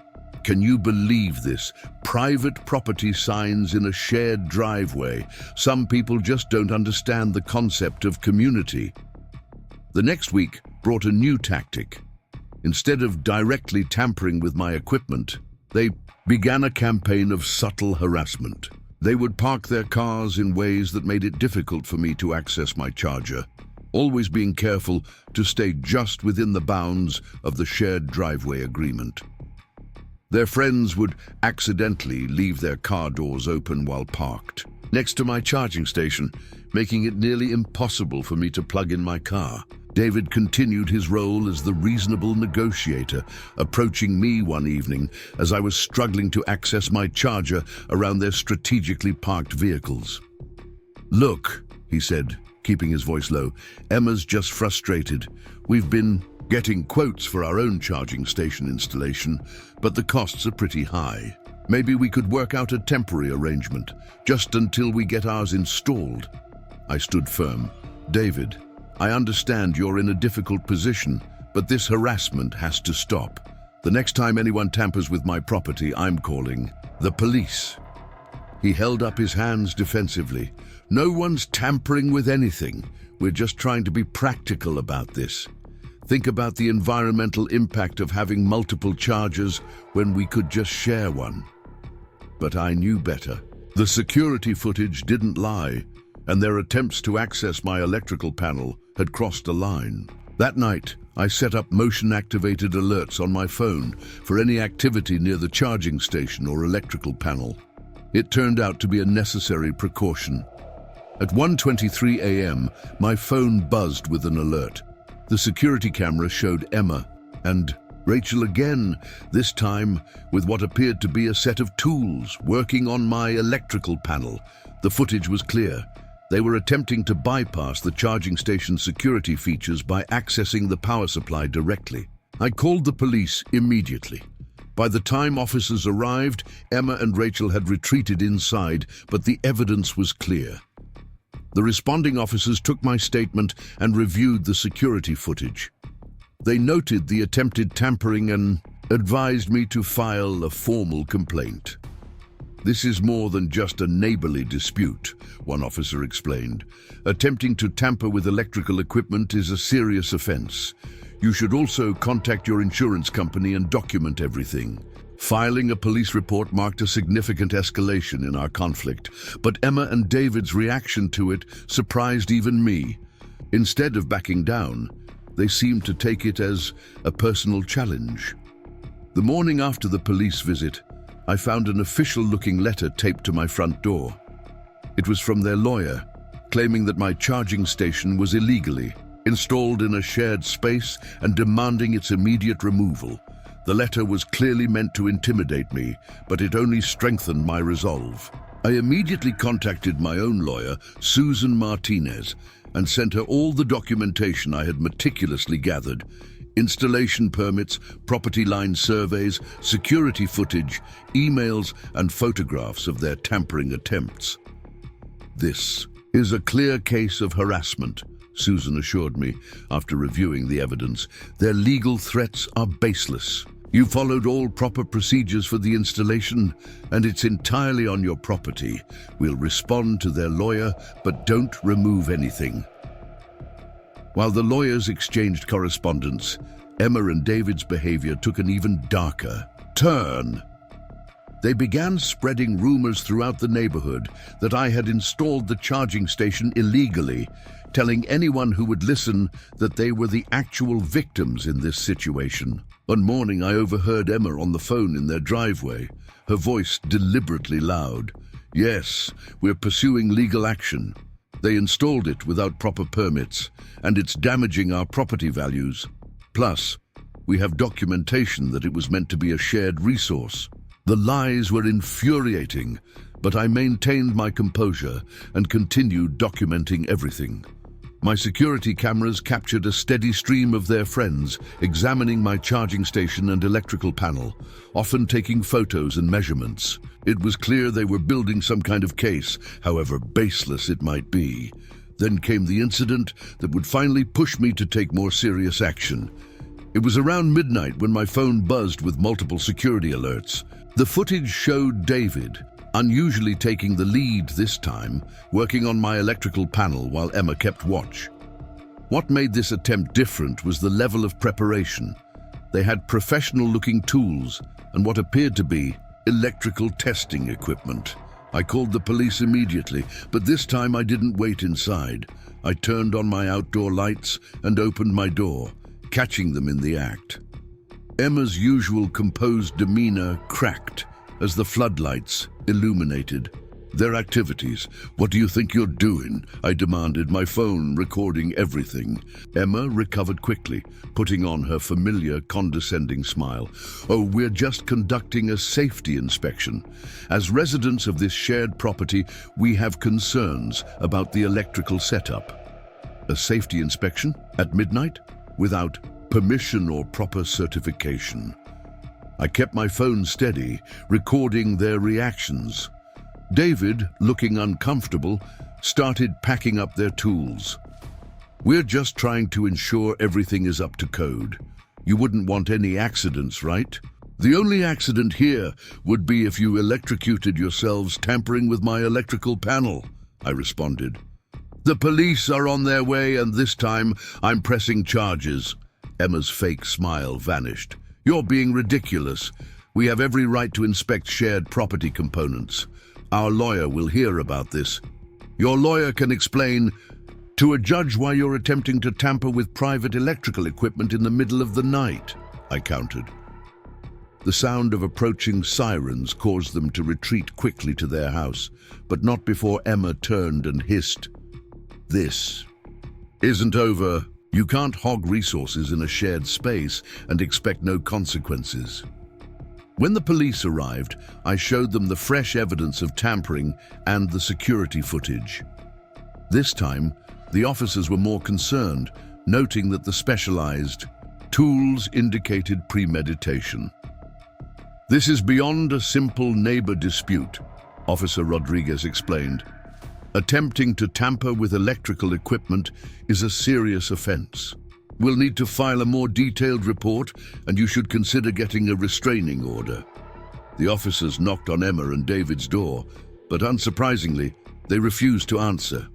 Can you believe this? Private property signs in a shared driveway. Some people just don't understand the concept of community." The next week brought a new tactic. Instead of directly tampering with my equipment, they began a campaign of subtle harassment. They would park their cars in ways that made it difficult for me to access my charger, always being careful to stay just within the bounds of the shared driveway agreement. Their friends would accidentally leave their car doors open while parked next to my charging station, making it nearly impossible for me to plug in my car. David continued his role as the reasonable negotiator, approaching me one evening as I was struggling to access my charger around their strategically parked vehicles. "Look," he said, keeping his voice low, "Emma's just frustrated. We've been getting quotes for our own charging station installation, but the costs are pretty high. Maybe we could work out a temporary arrangement, just until we get ours installed." I stood firm. "David, I understand you're in a difficult position, but this harassment has to stop. The next time anyone tampers with my property, I'm calling the police." He held up his hands defensively. "No one's tampering with anything. We're just trying to be practical about this. Think about the environmental impact of having multiple chargers when we could just share one." But I knew better. The security footage didn't lie, and their attempts to access my electrical panel had crossed a line. That night, I set up motion-activated alerts on my phone for any activity near the charging station or electrical panel. It turned out to be a necessary precaution. At 1:23 a.m., my phone buzzed with an alert. The security camera showed Emma and Rachel again, this time with what appeared to be a set of tools working on my electrical panel. The footage was clear. They were attempting to bypass the charging station security features by accessing the power supply directly. I called the police immediately. By the time officers arrived, Emma and Rachel had retreated inside, but the evidence was clear. The responding officers took my statement and reviewed the security footage. They noted the attempted tampering and advised me to file a formal complaint. "This is more than just a neighborly dispute," one officer explained. "Attempting to tamper with electrical equipment is a serious offense. You should also contact your insurance company and document everything." Filing a police report marked a significant escalation in our conflict, but Emma and David's reaction to it surprised even me. Instead of backing down, they seemed to take it as a personal challenge. The morning after the police visit, I found an official-looking letter taped to my front door. It was from their lawyer, claiming that my charging station was illegally installed in a shared space and demanding its immediate removal. The letter was clearly meant to intimidate me, but it only strengthened my resolve. I immediately contacted my own lawyer, Susan Martinez, and sent her all the documentation I had meticulously gathered: installation permits, property line surveys, security footage, emails, and photographs of their tampering attempts. "This is a clear case of harassment," Susan assured me after reviewing the evidence. "Their legal threats are baseless. You followed all proper procedures for the installation, and it's entirely on your property. We'll respond to their lawyer, but don't remove anything." While the lawyers exchanged correspondence, Emma and David's behavior took an even darker turn. They began spreading rumors throughout the neighborhood that I had installed the charging station illegally, telling anyone who would listen that they were the actual victims in this situation. One morning, I overheard Emma on the phone in their driveway, her voice deliberately loud. "Yes, we're pursuing legal action. They installed it without proper permits, and it's damaging our property values. Plus, we have documentation that it was meant to be a shared resource." The lies were infuriating, but I maintained my composure and continued documenting everything. My security cameras captured a steady stream of their friends examining my charging station and electrical panel, often taking photos and measurements. It was clear they were building some kind of case, however baseless it might be. Then came the incident that would finally push me to take more serious action. It was around midnight when my phone buzzed with multiple security alerts. The footage showed David, unusually taking the lead this time, working on my electrical panel while Emma kept watch. What made this attempt different was the level of preparation. They had professional-looking tools and what appeared to be electrical testing equipment. I called the police immediately, but this time I didn't wait inside. I turned on my outdoor lights and opened my door, catching them in the act. Emma's usual composed demeanor cracked as the floodlights illuminated their activities. "What do you think you're doing?" I demanded, my phone recording everything. Emma recovered quickly, putting on her familiar condescending smile. "Oh, we're just conducting a safety inspection. As residents of this shared property, we have concerns about the electrical setup." A safety inspection at midnight? Without permission or proper certification. I kept my phone steady, recording their reactions. David, looking uncomfortable, started packing up their tools. "We're just trying to ensure everything is up to code. You wouldn't want any accidents, right? The only accident here would be if you electrocuted yourselves tampering with my electrical panel," I responded. "The police are on their way, and this time I'm pressing charges." Emma's fake smile vanished. "You're being ridiculous. We have every right to inspect shared property components. Our lawyer will hear about this. Your lawyer can explain to a judge why you're attempting to tamper with private electrical equipment in the middle of the night," I countered. The sound of approaching sirens caused them to retreat quickly to their house, but not before Emma turned and hissed, "This isn't over. You can't hog resources in a shared space and expect no consequences." When the police arrived, I showed them the fresh evidence of tampering and the security footage. This time, the officers were more concerned, noting that the specialized tools indicated premeditation. "This is beyond a simple neighbor dispute," Officer Rodriguez explained. "Attempting to tamper with electrical equipment is a serious offense. We'll need to file a more detailed report, and you should consider getting a restraining order." The officers knocked on Emma and David's door, but unsurprisingly, they refused to answer.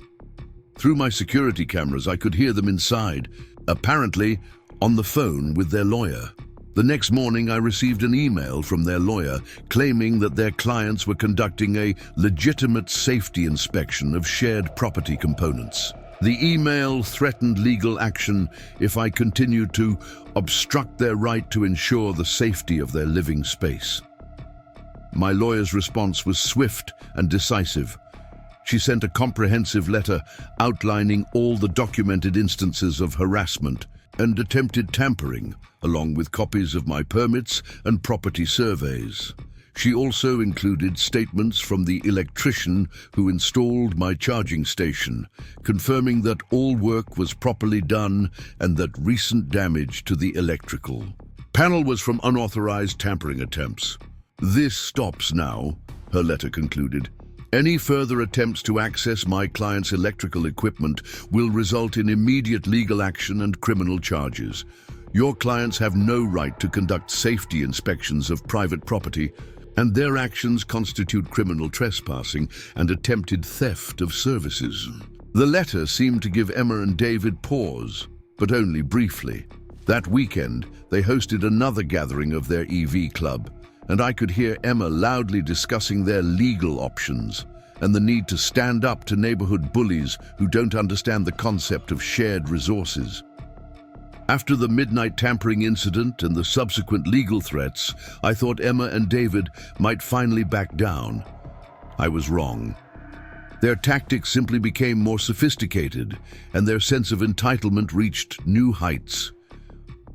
Through my security cameras, I could hear them inside, apparently on the phone with their lawyer. The next morning, I received an email from their lawyer claiming that their clients were conducting a legitimate safety inspection of shared property components. The email threatened legal action if I continued to obstruct their right to ensure the safety of their living space. My lawyer's response was swift and decisive. She sent a comprehensive letter outlining all the documented instances of harassment and attempted tampering, along with copies of my permits and property surveys. She also included statements from the electrician who installed my charging station, confirming that all work was properly done and that recent damage to the electrical panel was from unauthorized tampering attempts. This stops now, her letter concluded. Any further attempts to access my client's electrical equipment will result in immediate legal action and criminal charges. Your clients have no right to conduct safety inspections of private property, and their actions constitute criminal trespassing and attempted theft of services. The letter seemed to give Emma and David pause, but only briefly. That weekend, they hosted another gathering of their EV club, and I could hear Emma loudly discussing their legal options and the need to stand up to neighborhood bullies who don't understand the concept of shared resources. After the midnight tampering incident and the subsequent legal threats, I thought Emma and David might finally back down. I was wrong. Their tactics simply became more sophisticated, and their sense of entitlement reached new heights.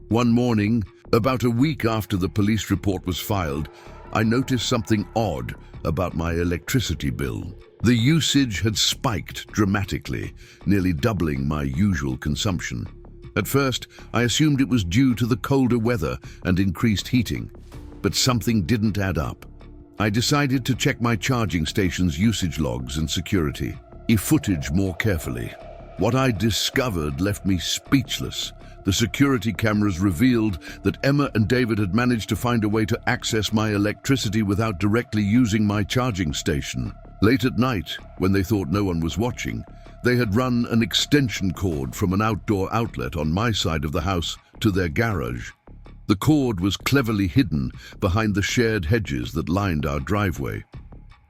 One morning, about a week after the police report was filed, I noticed something odd about my electricity bill. The usage had spiked dramatically, nearly doubling my usual consumption. At first, I assumed it was due to the colder weather and increased heating, but something didn't add up. I decided to check my charging station's usage logs and security footage more carefully. What I discovered left me speechless. The security cameras revealed that Emma and David had managed to find a way to access my electricity without directly using my charging station. Late at night, when they thought no one was watching, they had run an extension cord from an outdoor outlet on my side of the house to their garage. The cord was cleverly hidden behind the shared hedges that lined our driveway.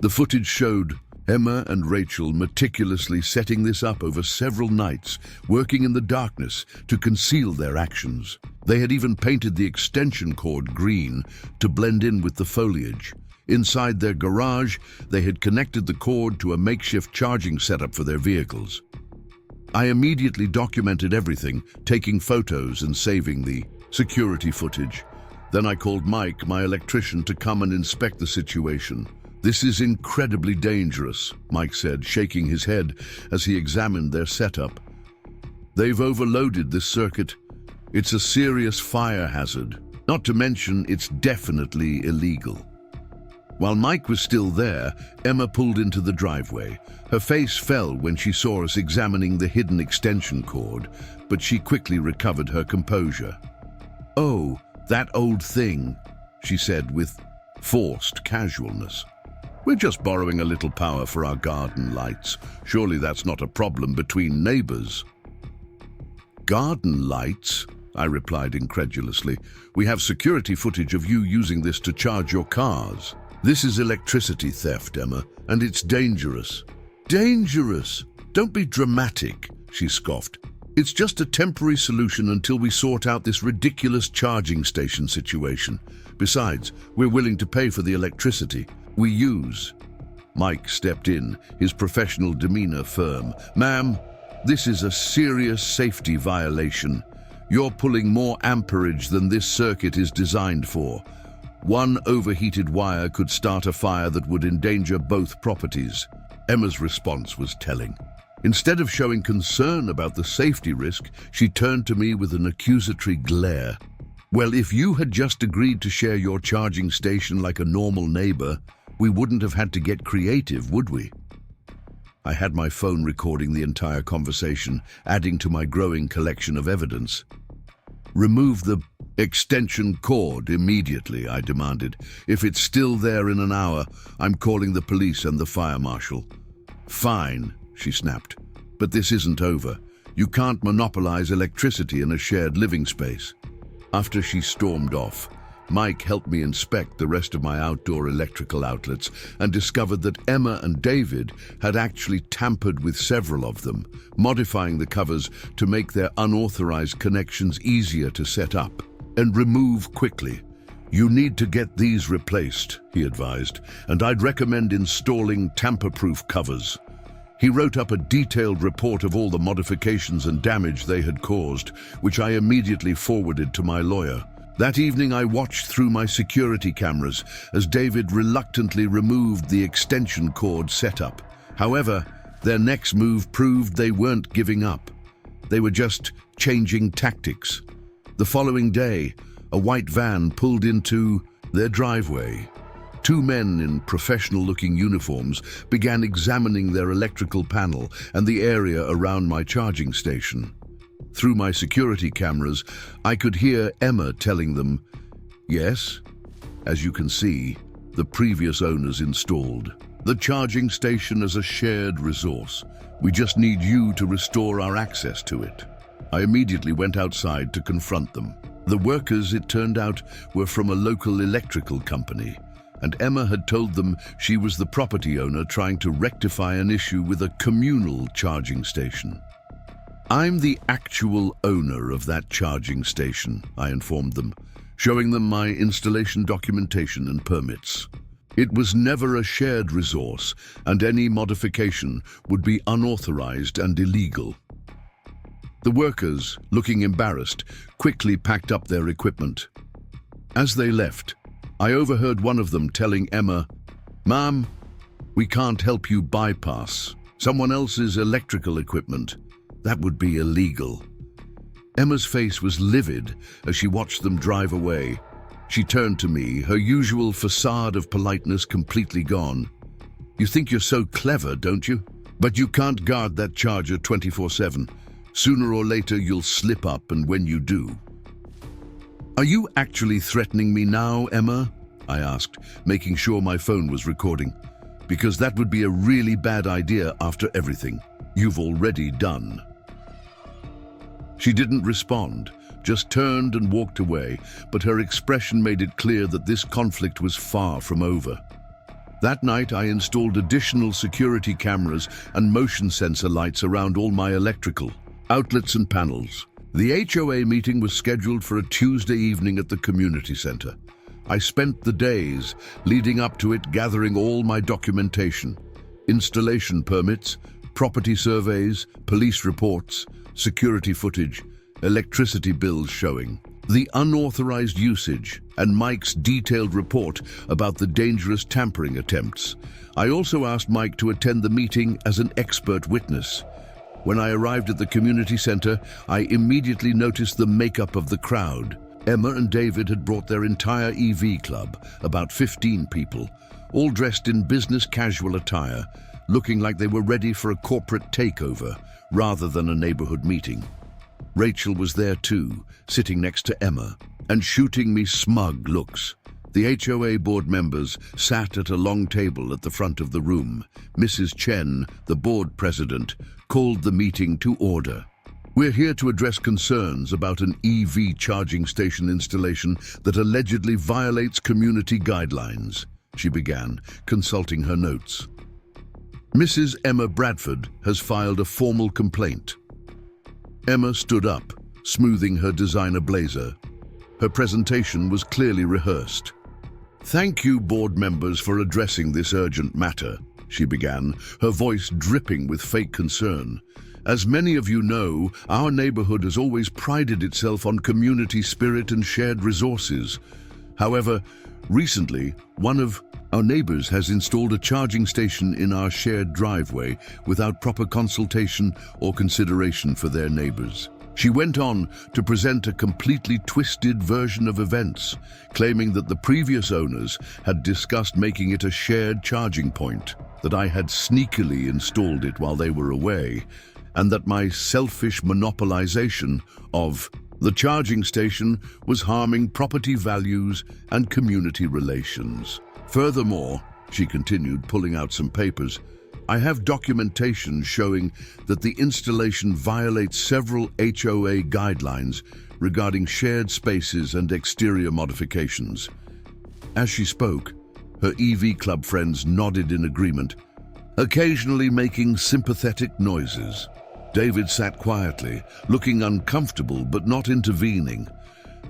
The footage showed Emma and Rachel meticulously setting this up over several nights, working in the darkness to conceal their actions. They had even painted the extension cord green to blend in with the foliage. Inside their garage, they had connected the cord to a makeshift charging setup for their vehicles. I immediately documented everything, taking photos and saving the security footage. Then I called Mike, my electrician, to come and inspect the situation. "This is incredibly dangerous," Mike said, shaking his head as he examined their setup. "They've overloaded this circuit. It's a serious fire hazard. Not to mention, it's definitely illegal." While Mike was still there, Emma pulled into the driveway. Her face fell when she saw us examining the hidden extension cord, but she quickly recovered her composure. "Oh, that old thing," she said with forced casualness. "We're just borrowing a little power for our garden lights. Surely that's not a problem between neighbors." "Garden lights?" I replied incredulously. "We have security footage of you using this to charge your cars." "This is electricity theft, Emma, and it's dangerous." "Dangerous? Don't be dramatic," she scoffed. "It's just a temporary solution until we sort out this ridiculous charging station situation. Besides, we're willing to pay for the electricity we use." Mike stepped in, his professional demeanor firm. "Ma'am, this is a serious safety violation. You're pulling more amperage than this circuit is designed for. One overheated wire could start a fire that would endanger both properties." Emma's response was telling. Instead of showing concern about the safety risk, she turned to me with an accusatory glare. "Well, if you had just agreed to share your charging station like a normal neighbor, we wouldn't have had to get creative, would we?" I had my phone recording the entire conversation, adding to my growing collection of evidence. "Remove the extension cord immediately," I demanded. "If it's still there in an hour, I'm calling the police and the fire marshal." "Fine," she snapped. "But this isn't over. You can't monopolize electricity in a shared living space." After she stormed off, Mike helped me inspect the rest of my outdoor electrical outlets and discovered that Emma and David had actually tampered with several of them, modifying the covers to make their unauthorized connections easier to set up and remove quickly. "You need to get these replaced," he advised, "and I'd recommend installing tamper-proof covers." He wrote up a detailed report of all the modifications and damage they had caused, which I immediately forwarded to my lawyer. That evening I watched through my security cameras as David reluctantly removed the extension cord setup. However, their next move proved they weren't giving up. They were just changing tactics. The following day, a white van pulled into their driveway. Two men in professional-looking uniforms began examining their electrical panel and the area around my charging station. Through my security cameras, I could hear Emma telling them, "Yes, as you can see, the previous owners installed the charging station as a shared resource. We just need you to restore our access to it." I immediately went outside to confront them. The workers, it turned out, were from a local electrical company, and Emma had told them she was the property owner trying to rectify an issue with a communal charging station. "I'm the actual owner of that charging station," I informed them, showing them my installation documentation and permits. It was never a shared resource, and any modification would be unauthorized and illegal. The workers, looking embarrassed, quickly packed up their equipment. As they left, I overheard one of them telling Emma, "Ma'am, we can't help you bypass someone else's electrical equipment. That would be illegal." Emma's face was livid as she watched them drive away. She turned to me, her usual facade of politeness completely gone. "You think you're so clever, don't you? But you can't guard that charger 24/7. Sooner or later you'll slip up, and when you do..." "Are you actually threatening me now, Emma?" I asked, making sure my phone was recording. "Because that would be a really bad idea after everything you've already done." She didn't respond, just turned and walked away, but her expression made it clear that this conflict was far from over. That night, I installed additional security cameras and motion sensor lights around all my electrical outlets and panels. The HOA meeting was scheduled for a Tuesday evening at the community center. I spent the days leading up to it gathering all my documentation, installation permits, property surveys, police reports, security footage, electricity bills showing the unauthorized usage, and Mike's detailed report about the dangerous tampering attempts. I also asked Mike to attend the meeting as an expert witness. When I arrived at the community center, I immediately noticed the makeup of the crowd. Emma and David had brought their entire EV club, about 15 people, all dressed in business casual attire, looking like they were ready for a corporate takeover rather than a neighborhood meeting. Rachel was there too, sitting next to Emma, and shooting me smug looks. The HOA board members sat at a long table at the front of the room. Mrs. Chen, the board president, called the meeting to order. "We're here to address concerns about an EV charging station installation that allegedly violates community guidelines," she began, consulting her notes. "Mrs. Emma Bradford has filed a formal complaint." Emma stood up, smoothing her designer blazer. Her presentation was clearly rehearsed. "Thank you, board members, for addressing this urgent matter," she began, her voice dripping with fake concern. "As many of you know, our neighborhood has always prided itself on community spirit and shared resources. However, recently, one of our neighbors has installed a charging station in our shared driveway without proper consultation or consideration for their neighbors." She went on to present a completely twisted version of events, claiming that the previous owners had discussed making it a shared charging point, that I had sneakily installed it while they were away, and that my selfish monopolization of the charging station was harming property values and community relations. Furthermore, she continued, pulling out some papers, "I have documentation showing that the installation violates several HOA guidelines regarding shared spaces and exterior modifications." As she spoke, her EV club friends nodded in agreement, occasionally making sympathetic noises. David sat quietly, looking uncomfortable but not intervening.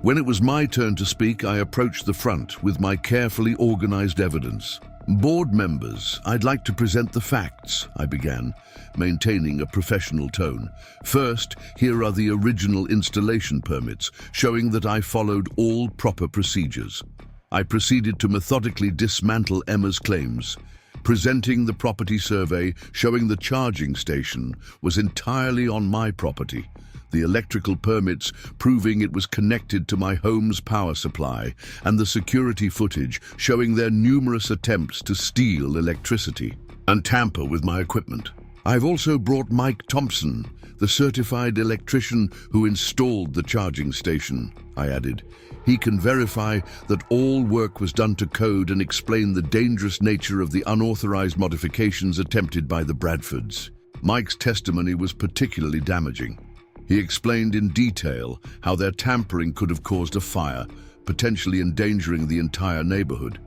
When it was my turn to speak, I approached the front with my carefully organized evidence. "Board members, I'd like to present the facts," I began, maintaining a professional tone. "First, here are the original installation permits, showing that I followed all proper procedures." I proceeded to methodically dismantle Emma's claims, presenting the property survey showing the charging station was entirely on my property, the electrical permits proving it was connected to my home's power supply, and the security footage showing their numerous attempts to steal electricity and tamper with my equipment. I've also brought Mike Thompson, the certified electrician who installed the charging station, I added. He can verify that all work was done to code and explain the dangerous nature of the unauthorized modifications attempted by the Bradfords. Mike's testimony was particularly damaging. He explained in detail how their tampering could have caused a fire, potentially endangering the entire neighborhood.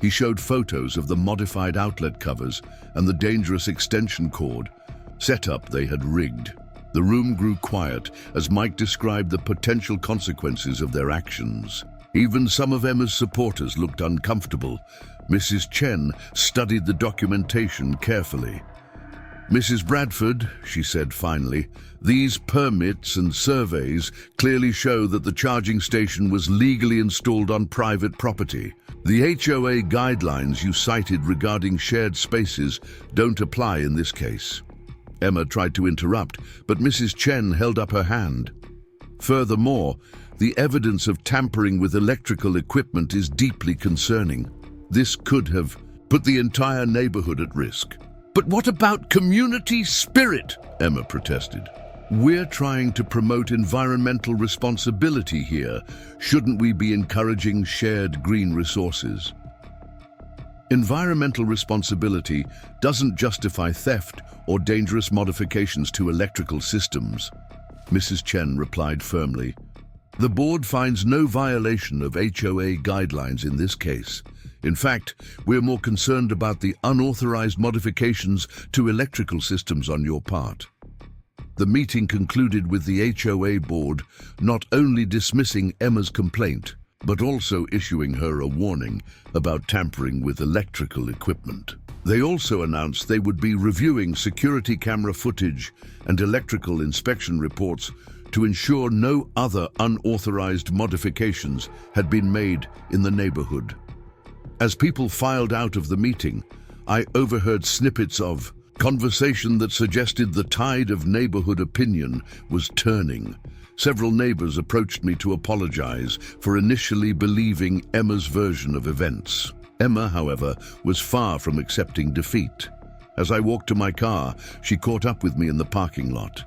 He showed photos of the modified outlet covers and the dangerous extension cord setup they had rigged. The room grew quiet as Mike described the potential consequences of their actions. Even some of Emma's supporters looked uncomfortable. Mrs. Chen studied the documentation carefully. "Mrs. Bradford," she said finally, "these permits and surveys clearly show that the charging station was legally installed on private property. The HOA guidelines you cited regarding shared spaces don't apply in this case." Emma tried to interrupt, but Mrs. Chen held up her hand. "Furthermore, the evidence of tampering with electrical equipment is deeply concerning. This could have put the entire neighborhood at risk." "But what about community spirit?" Emma protested. "We're trying to promote environmental responsibility here. Shouldn't we be encouraging shared green resources?" Environmental responsibility doesn't justify theft or dangerous modifications to electrical systems, Mrs. Chen replied firmly. "The board finds no violation of HOA guidelines in this case. In fact, we're more concerned about the unauthorized modifications to electrical systems on your part." The meeting concluded with the HOA board not only dismissing Emma's complaint, but also issuing her a warning about tampering with electrical equipment. They also announced they would be reviewing security camera footage and electrical inspection reports to ensure no other unauthorized modifications had been made in the neighborhood. As people filed out of the meeting, I overheard snippets of conversation that suggested the tide of neighborhood opinion was turning. Several neighbors approached me to apologize for initially believing Emma's version of events. Emma, however, was far from accepting defeat. As I walked to my car, she caught up with me in the parking lot.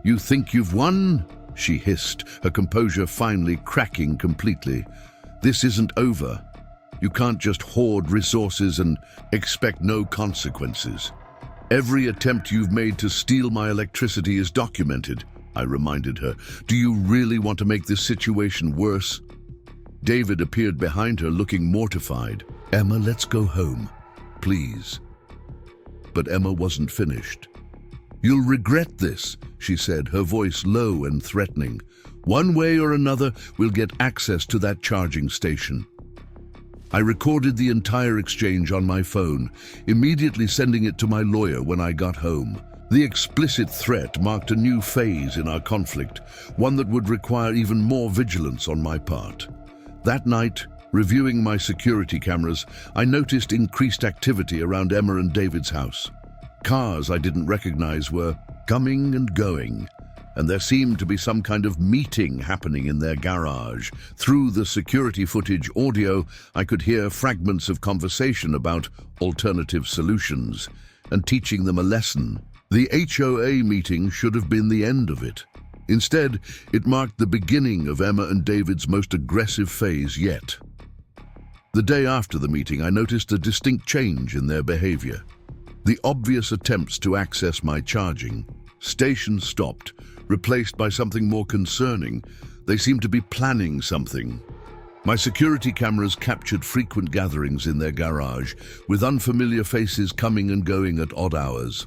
"You think you've won?" she hissed, her composure finally cracking completely. "This isn't over. You can't just hoard resources and expect no consequences. Every attempt you've made to steal my electricity is documented," I reminded her. "Do you really want to make this situation worse?" David appeared behind her, looking mortified. "Emma, let's go home, please." But Emma wasn't finished. "You'll regret this," she said, her voice low and threatening. "One way or another, we'll get access to that charging station." I recorded the entire exchange on my phone, immediately sending it to my lawyer when I got home. The explicit threat marked a new phase in our conflict, one that would require even more vigilance on my part. That night, reviewing my security cameras, I noticed increased activity around Emma and David's house. Cars I didn't recognize were coming and going, and there seemed to be some kind of meeting happening in their garage. Through the security footage audio, I could hear fragments of conversation about alternative solutions and teaching them a lesson. The HOA meeting should have been the end of it. Instead, it marked the beginning of Emma and David's most aggressive phase yet. The day after the meeting, I noticed a distinct change in their behavior. The obvious attempts to access my charging station stopped, replaced by something more concerning. They seemed to be planning something. My security cameras captured frequent gatherings in their garage, with unfamiliar faces coming and going at odd hours.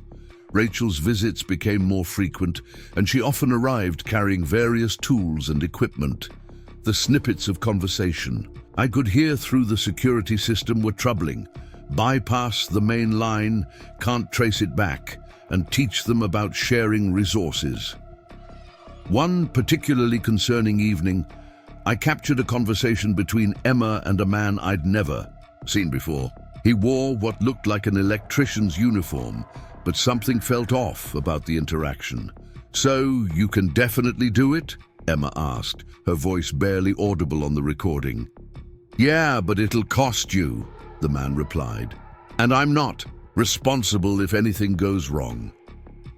Rachel's visits became more frequent, and she often arrived carrying various tools and equipment. The snippets of conversation I could hear through the security system were troubling. Bypass the main line, can't trace it back, and teach them about sharing resources. One particularly concerning evening, I captured a conversation between Emma and a man I'd never seen before. He wore what looked like an electrician's uniform, but something felt off about the interaction. "So, you can definitely do it?" Emma asked, her voice barely audible on the recording. "Yeah, but it'll cost you," the man replied. "And I'm not responsible if anything goes wrong."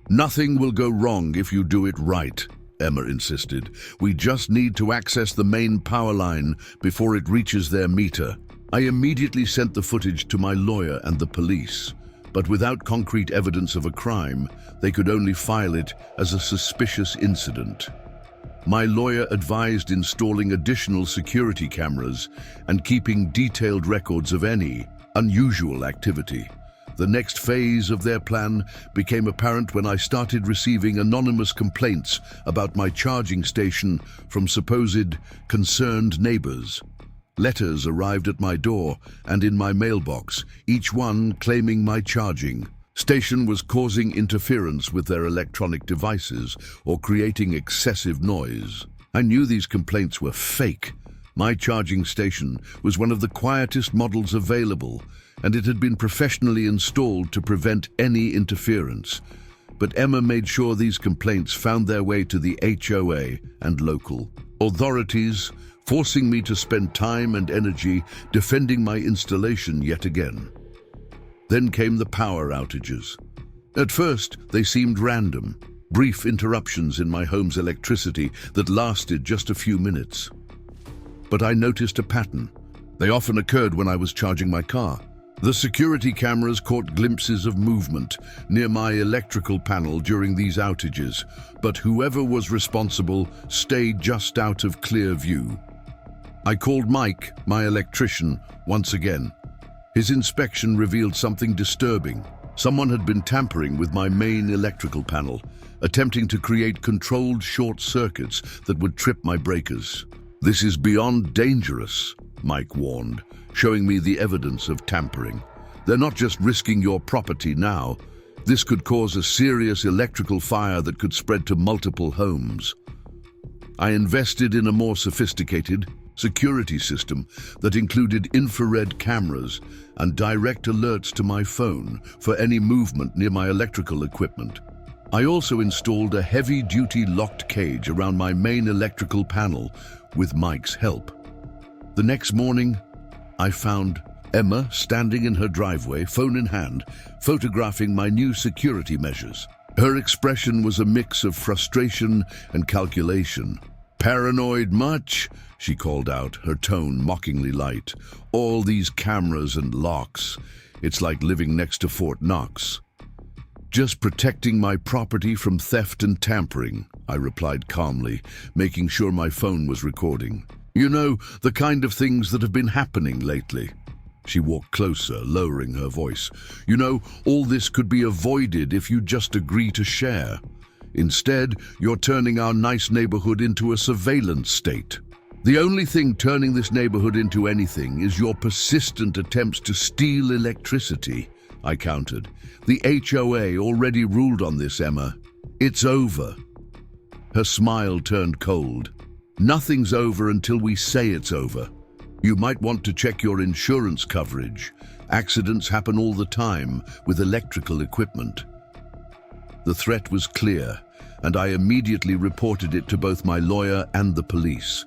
"Nothing will go wrong if you do it right," Emma insisted. "We just need to access the main power line before it reaches their meter." I immediately sent the footage to my lawyer and the police, but without concrete evidence of a crime, they could only file it as a suspicious incident. My lawyer advised installing additional security cameras and keeping detailed records of any unusual activity. The next phase of their plan became apparent when I started receiving anonymous complaints about my charging station from supposed concerned neighbors. Letters arrived at my door and in my mailbox, each one claiming my charging station was causing interference with their electronic devices or creating excessive noise. I knew these complaints were fake. My charging station was one of the quietest models available, and it had been professionally installed to prevent any interference. But Emma made sure these complaints found their way to the HOA and local authorities, forcing me to spend time and energy defending my installation yet again. Then came the power outages. At first, they seemed random, brief interruptions in my home's electricity that lasted just a few minutes. But I noticed a pattern. They often occurred when I was charging my car. The security cameras caught glimpses of movement near my electrical panel during these outages, but whoever was responsible stayed just out of clear view. I called Mike, my electrician, once again. His inspection revealed something disturbing. Someone had been tampering with my main electrical panel, attempting to create controlled short circuits that would trip my breakers. "This is beyond dangerous," Mike warned, showing me the evidence of tampering. "They're not just risking your property now. This could cause a serious electrical fire that could spread to multiple homes." I invested in a more sophisticated security system that included infrared cameras and direct alerts to my phone for any movement near my electrical equipment. I also installed a heavy-duty locked cage around my main electrical panel with Mike's help. The next morning, I found Emma standing in her driveway, phone in hand, photographing my new security measures. Her expression was a mix of frustration and calculation. "Paranoid much?" she called out, her tone mockingly light. "All these cameras and locks. It's like living next to Fort Knox." "Just protecting my property from theft and tampering," I replied calmly, making sure my phone was recording. "You know, the kind of things that have been happening lately." She walked closer, lowering her voice. "You know, all this could be avoided if you just agree to share. Instead, you're turning our nice neighborhood into a surveillance state. The only thing turning this neighborhood into anything is your persistent attempts to steal electricity," I countered. "The HOA already ruled on this, Emma. It's over." Her smile turned cold. "Nothing's over until we say it's over. You might want to check your insurance coverage. Accidents happen all the time with electrical equipment." The threat was clear, and I immediately reported it to both my lawyer and the police.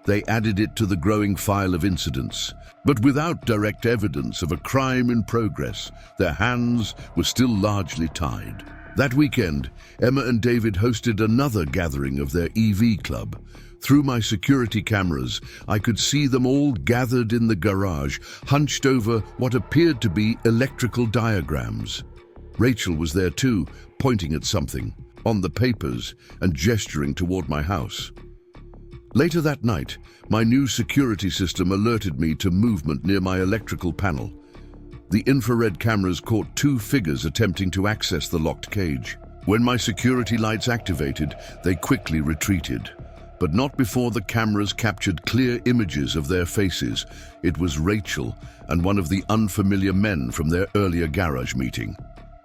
They added it to the growing file of incidents, but without direct evidence of a crime in progress, their hands were still largely tied. That weekend, Emma and David hosted another gathering of their EV club. Through my security cameras, I could see them all gathered in the garage, hunched over what appeared to be electrical diagrams. Rachel was there too, pointing at something on the papers and gesturing toward my house. Later that night, my new security system alerted me to movement near my electrical panel. The infrared cameras caught two figures attempting to access the locked cage. When my security lights activated, they quickly retreated. but not before the cameras captured clear images of their faces. It was Rachel and one of the unfamiliar men from their earlier garage meeting.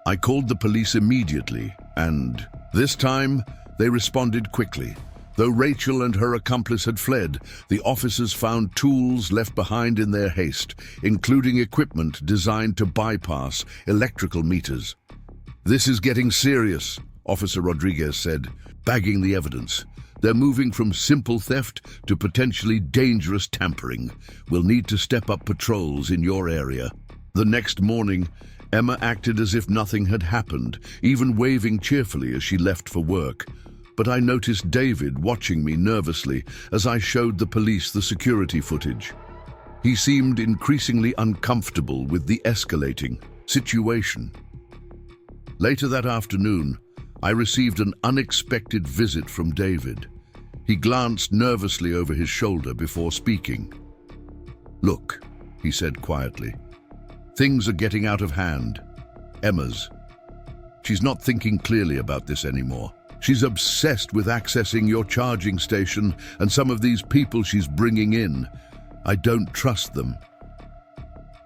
I called the police immediately, and this time they responded quickly. Though Rachel and her accomplice had fled, the officers found tools left behind in their haste, including equipment designed to bypass electrical meters. "This is getting serious," Officer Rodriguez said, bagging the evidence. "They're moving from simple theft to potentially dangerous tampering. We'll need to step up patrols in your area." The next morning, Emma acted as if nothing had happened, even waving cheerfully as she left for work. But I noticed David watching me nervously as I showed the police the security footage. He seemed increasingly uncomfortable with the escalating situation. Later that afternoon, I received an unexpected visit from David. He glanced nervously over his shoulder before speaking. "Look," he said quietly, "things are getting out of hand. Emma's. She's not thinking clearly about this anymore. She's obsessed with accessing your charging station and some of these people she's bringing in. I don't trust them."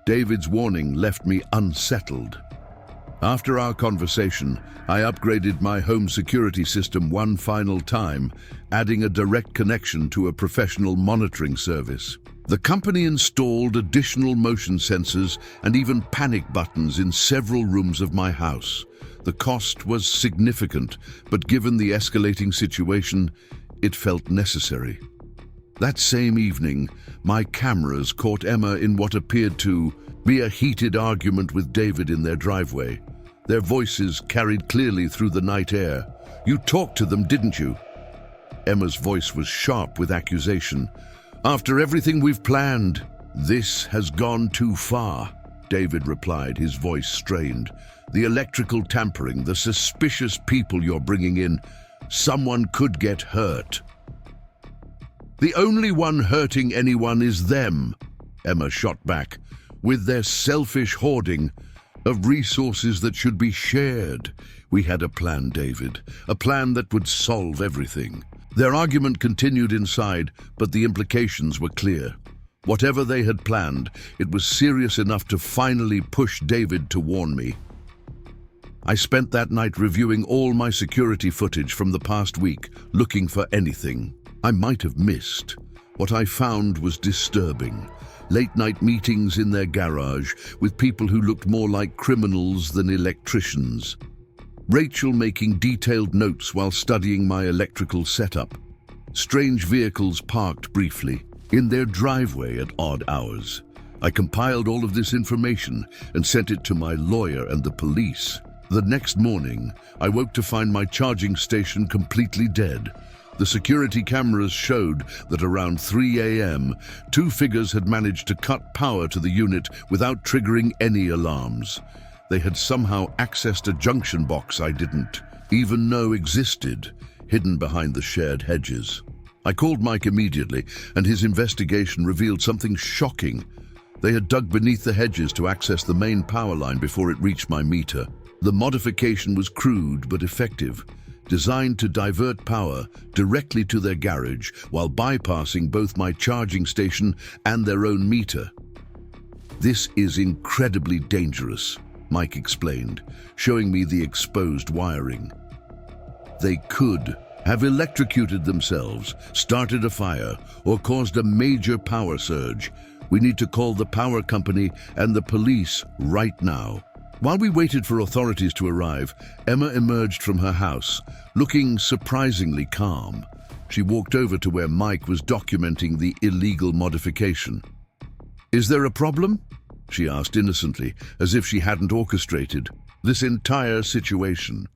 David's warning left me unsettled. After our conversation, I upgraded my home security system one final time, adding a direct connection to a professional monitoring service. The company installed additional motion sensors and even panic buttons in several rooms of my house. The cost was significant, but given the escalating situation, it felt necessary. That same evening, my cameras caught Emma in what appeared to be a heated argument with David in their driveway. Their voices carried clearly through the night air. "You talked to them, didn't you?" Emma's voice was sharp with accusation. "After everything we've planned." "This has gone too far," David replied, his voice strained. "The electrical tampering, the suspicious people you're bringing in, someone could get hurt." "The only one hurting anyone is them," Emma shot back, "with their selfish hoarding of resources that should be shared. We had a plan, David, a plan that would solve everything." Their argument continued inside, but the implications were clear. Whatever they had planned, it was serious enough to finally push David to warn me. I spent that night reviewing all my security footage from the past week, looking for anything I might have missed. What I found was disturbing. Late-night meetings in their garage with people who looked more like criminals than electricians. Rachel making detailed notes while studying my electrical setup. Strange vehicles parked briefly in their driveway at odd hours. I compiled all of this information and sent it to my lawyer and the police. The next morning, I woke to find my charging station completely dead. The security cameras showed that around 3 a.m., two figures had managed to cut power to the unit without triggering any alarms. They had somehow accessed a junction box I didn't even know existed, hidden behind the shared hedges. I called Mike immediately, and his investigation revealed something shocking. They had dug beneath the hedges to access the main power line before it reached my meter. The modification was crude but effective, designed to divert power directly to their garage while bypassing both my charging station and their own meter. "This is incredibly dangerous," Mike explained, showing me the exposed wiring. "They could have electrocuted themselves, started a fire, or caused a major power surge. We need to call the power company and the police right now." While we waited for authorities to arrive, Emma emerged from her house, looking surprisingly calm. She walked over to where Mike was documenting the illegal modification. "Is there a problem?" she asked innocently, as if she hadn't orchestrated this entire situation.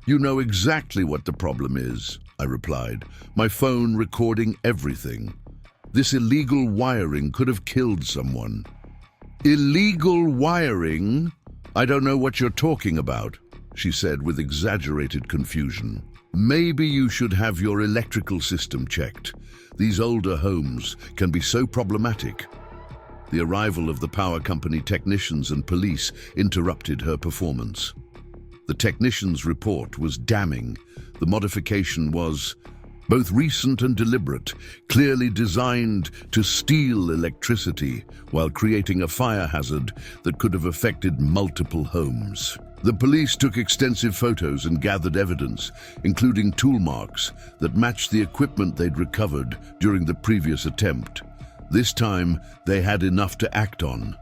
"You know exactly what the problem is," I replied, my phone recording everything. "This illegal wiring could have killed someone." "Illegal wiring? I don't know what you're talking about," she said with exaggerated confusion. "Maybe you should have your electrical system checked. These older homes can be so problematic." The arrival of the power company technicians and police interrupted her performance. The technicians' report was damning. The modification was both recent and deliberate, clearly designed to steal electricity while creating a fire hazard that could have affected multiple homes. The police took extensive photos and gathered evidence, including tool marks that matched the equipment they'd recovered during the previous attempt. This time, they had enough to act on.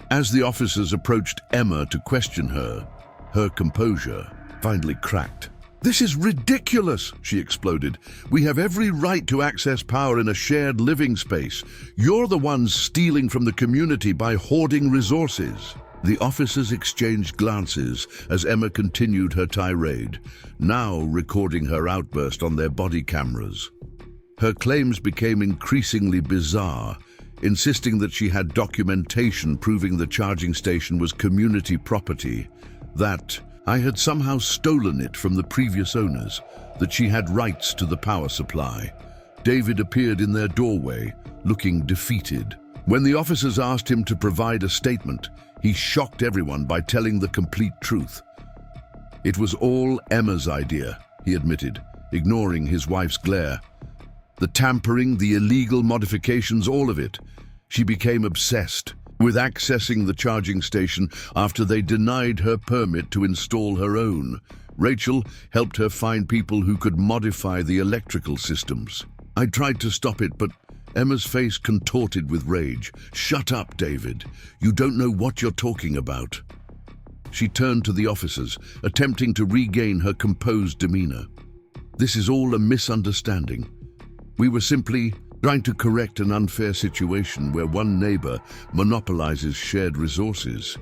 As the officers approached Emma to question her, her composure finally cracked. "This is ridiculous," she exploded. "We have every right to access power in a shared living space. You're the ones stealing from the community by hoarding resources." The officers exchanged glances as Emma continued her tirade, now recording her outburst on their body cameras. Her claims became increasingly bizarre, insisting that she had documentation proving the charging station was community property, that I had somehow stolen it from the previous owners, that she had rights to the power supply. David appeared in their doorway, looking defeated. When the officers asked him to provide a statement, he shocked everyone by telling the complete truth. It was all Emma's idea, he admitted, ignoring his wife's glare. The tampering, the illegal modifications, all of it. She became obsessed with accessing the charging station after they denied her permit to install her own. Rachel helped her find people who could modify the electrical systems. I tried to stop it, but Emma's face contorted with rage. "Shut up, David. You don't know what you're talking about." She turned to the officers, attempting to regain her composed demeanor. "This is all a misunderstanding. We were simply trying to correct an unfair situation where one neighbor monopolizes shared resources."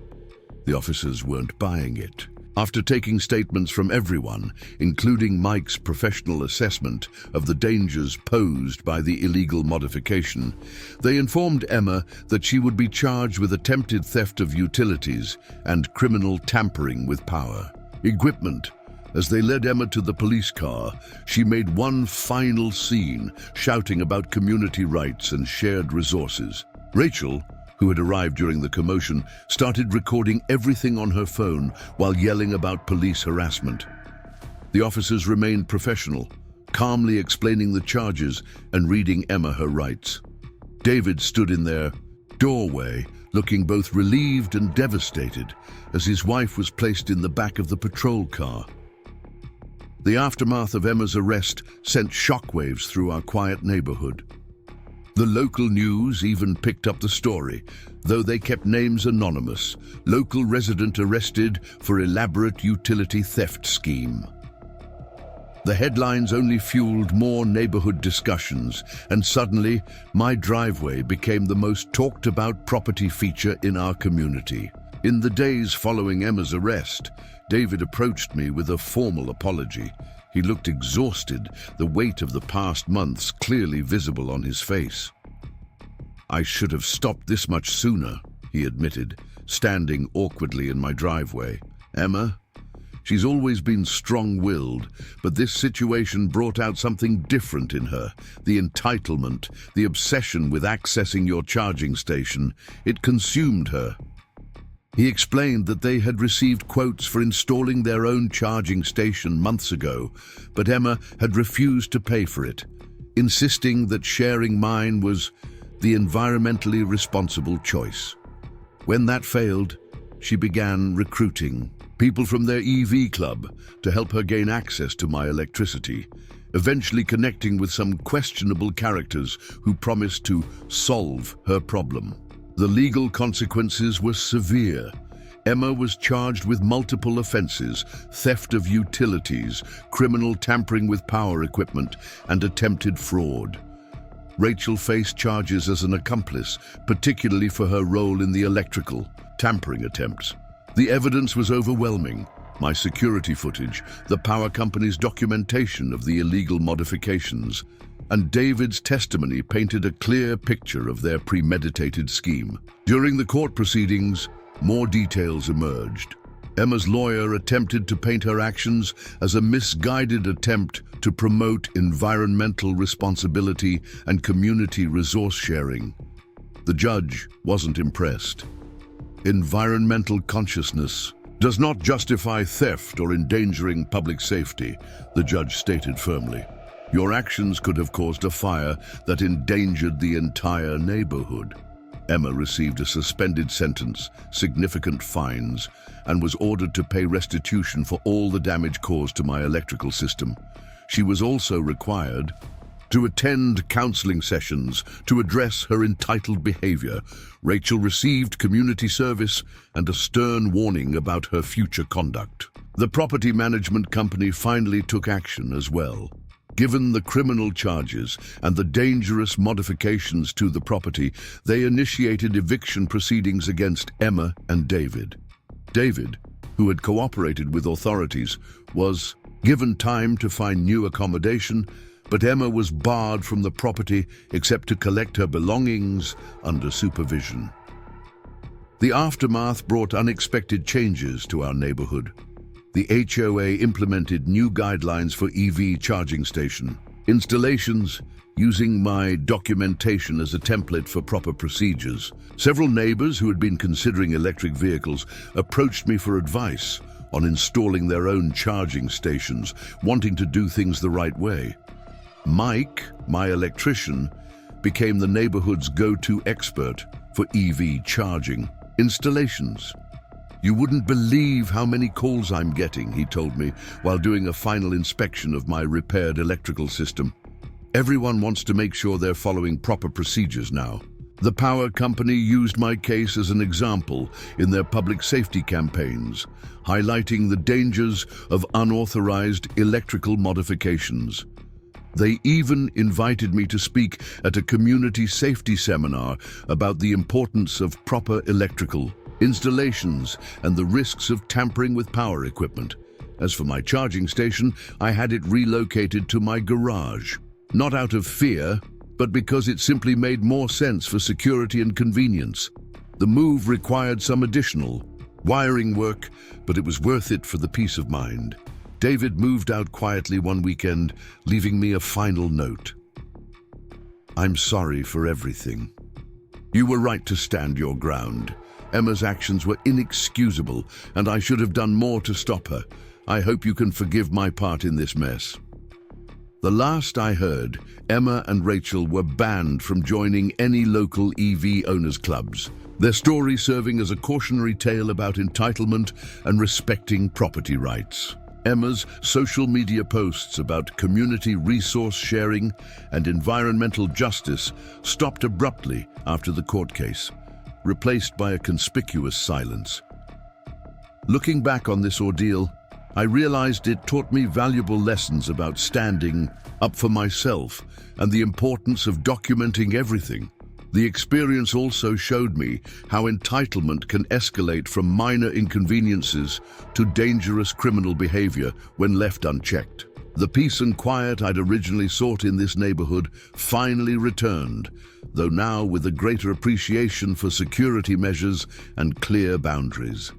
The officers weren't buying it. After taking statements from everyone, including Mike's professional assessment of the dangers posed by the illegal modification, they informed Emma that she would be charged with attempted theft of utilities and criminal tampering with power equipment. As they led Emma to the police car, she made one final scene, shouting about community rights and shared resources. Rachel, who had arrived during the commotion, started recording everything on her phone while yelling about police harassment. The officers remained professional, calmly explaining the charges and reading Emma her rights. David stood in their doorway, looking both relieved and devastated, as his wife was placed in the back of the patrol car. The aftermath of Emma's arrest sent shockwaves through our quiet neighborhood. The local news even picked up the story, though they kept names anonymous. Local resident arrested for elaborate utility theft scheme. The headlines only fueled more neighborhood discussions, and suddenly my driveway became the most talked about property feature in our community. In the days following Emma's arrest, David approached me with a formal apology. He looked exhausted, the weight of the past months clearly visible on his face. "I should have stopped this much sooner," he admitted, standing awkwardly in my driveway. "Emma, she's always been strong-willed, but this situation brought out something different in her. The entitlement, the obsession with accessing your charging station, it consumed her." He explained that they had received quotes for installing their own charging station months ago, but Emma had refused to pay for it, insisting that sharing mine was the environmentally responsible choice. When that failed, she began recruiting people from their EV club to help her gain access to my electricity, eventually connecting with some questionable characters who promised to solve her problem. The legal consequences were severe. Emma was charged with multiple offenses: theft of utilities, criminal tampering with power equipment, and attempted fraud. Rachel faced charges as an accomplice, particularly for her role in the electrical tampering attempts. The evidence was overwhelming. My security footage, the power company's documentation of the illegal modifications, and David's testimony painted a clear picture of their premeditated scheme. During the court proceedings, more details emerged. Emma's lawyer attempted to paint her actions as a misguided attempt to promote environmental responsibility and community resource sharing. The judge wasn't impressed. Environmental consciousness does not justify theft or endangering public safety, the judge stated firmly. Your actions could have caused a fire that endangered the entire neighborhood. Emma received a suspended sentence, significant fines, and was ordered to pay restitution for all the damage caused to my electrical system. She was also required to attend counseling sessions to address her entitled behavior. Rachel received community service and a stern warning about her future conduct. The property management company finally took action as well. Given the criminal charges and the dangerous modifications to the property, they initiated eviction proceedings against Emma and David. David, who had cooperated with authorities, was given time to find new accommodation, but Emma was barred from the property except to collect her belongings under supervision. The aftermath brought unexpected changes to our neighborhood. The HOA implemented new guidelines for EV charging station installations, using my documentation as a template for proper procedures. Several neighbors who had been considering electric vehicles approached me for advice on installing their own charging stations, wanting to do things the right way. Mike, my electrician, became the neighborhood's go-to expert for EV charging installations. "You wouldn't believe how many calls I'm getting," he told me while doing a final inspection of my repaired electrical system. "Everyone wants to make sure they're following proper procedures now." The power company used my case as an example in their public safety campaigns, highlighting the dangers of unauthorized electrical modifications. They even invited me to speak at a community safety seminar about the importance of proper electrical installations and the risks of tampering with power equipment. As for my charging station, I had it relocated to my garage, not out of fear, but because it simply made more sense for security and convenience. The move required some additional wiring work, but it was worth it for the peace of mind. David moved out quietly one weekend, leaving me a final note. "I'm sorry for everything. You were right to stand your ground. Emma's actions were inexcusable, and I should have done more to stop her. I hope you can forgive my part in this mess." The last I heard, Emma and Rachel were banned from joining any local EV owners clubs, their story serving as a cautionary tale about entitlement and respecting property rights. Emma's social media posts about community resource sharing and environmental justice stopped abruptly after the court case, replaced by a conspicuous silence. Looking back on this ordeal, I realized it taught me valuable lessons about standing up for myself and the importance of documenting everything. The experience also showed me how entitlement can escalate from minor inconveniences to dangerous criminal behavior when left unchecked. The peace and quiet I'd originally sought in this neighborhood finally returned, though now with a greater appreciation for security measures and clear boundaries.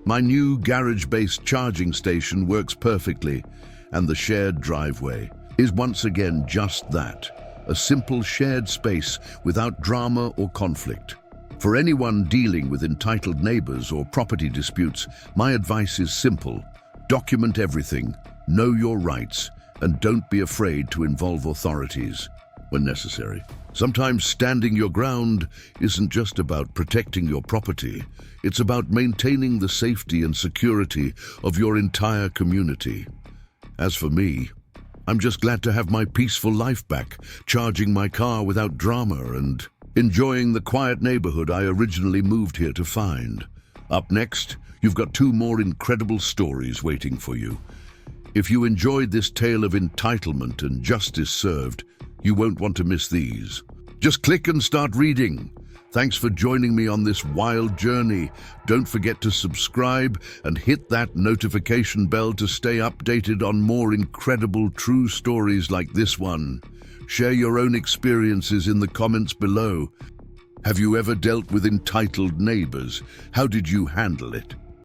My new garage-based charging station works perfectly, and the shared driveway is once again just that, a simple shared space without drama or conflict. For anyone dealing with entitled neighbors or property disputes, my advice is simple. Document everything, know your rights, and don't be afraid to involve authorities when necessary. Sometimes standing your ground isn't just about protecting your property, it's about maintaining the safety and security of your entire community. As for me, I'm just glad to have my peaceful life back, charging my car without drama and enjoying the quiet neighborhood I originally moved here to find. Up next, you've got 2 more incredible stories waiting for you. If you enjoyed this tale of entitlement and justice served, you won't want to miss these. Just click and start reading. Thanks for joining me on this wild journey. Don't forget to subscribe and hit that notification bell to stay updated on more incredible true stories like this one. Share your own experiences in the comments below. Have you ever dealt with entitled neighbors? How did you handle it?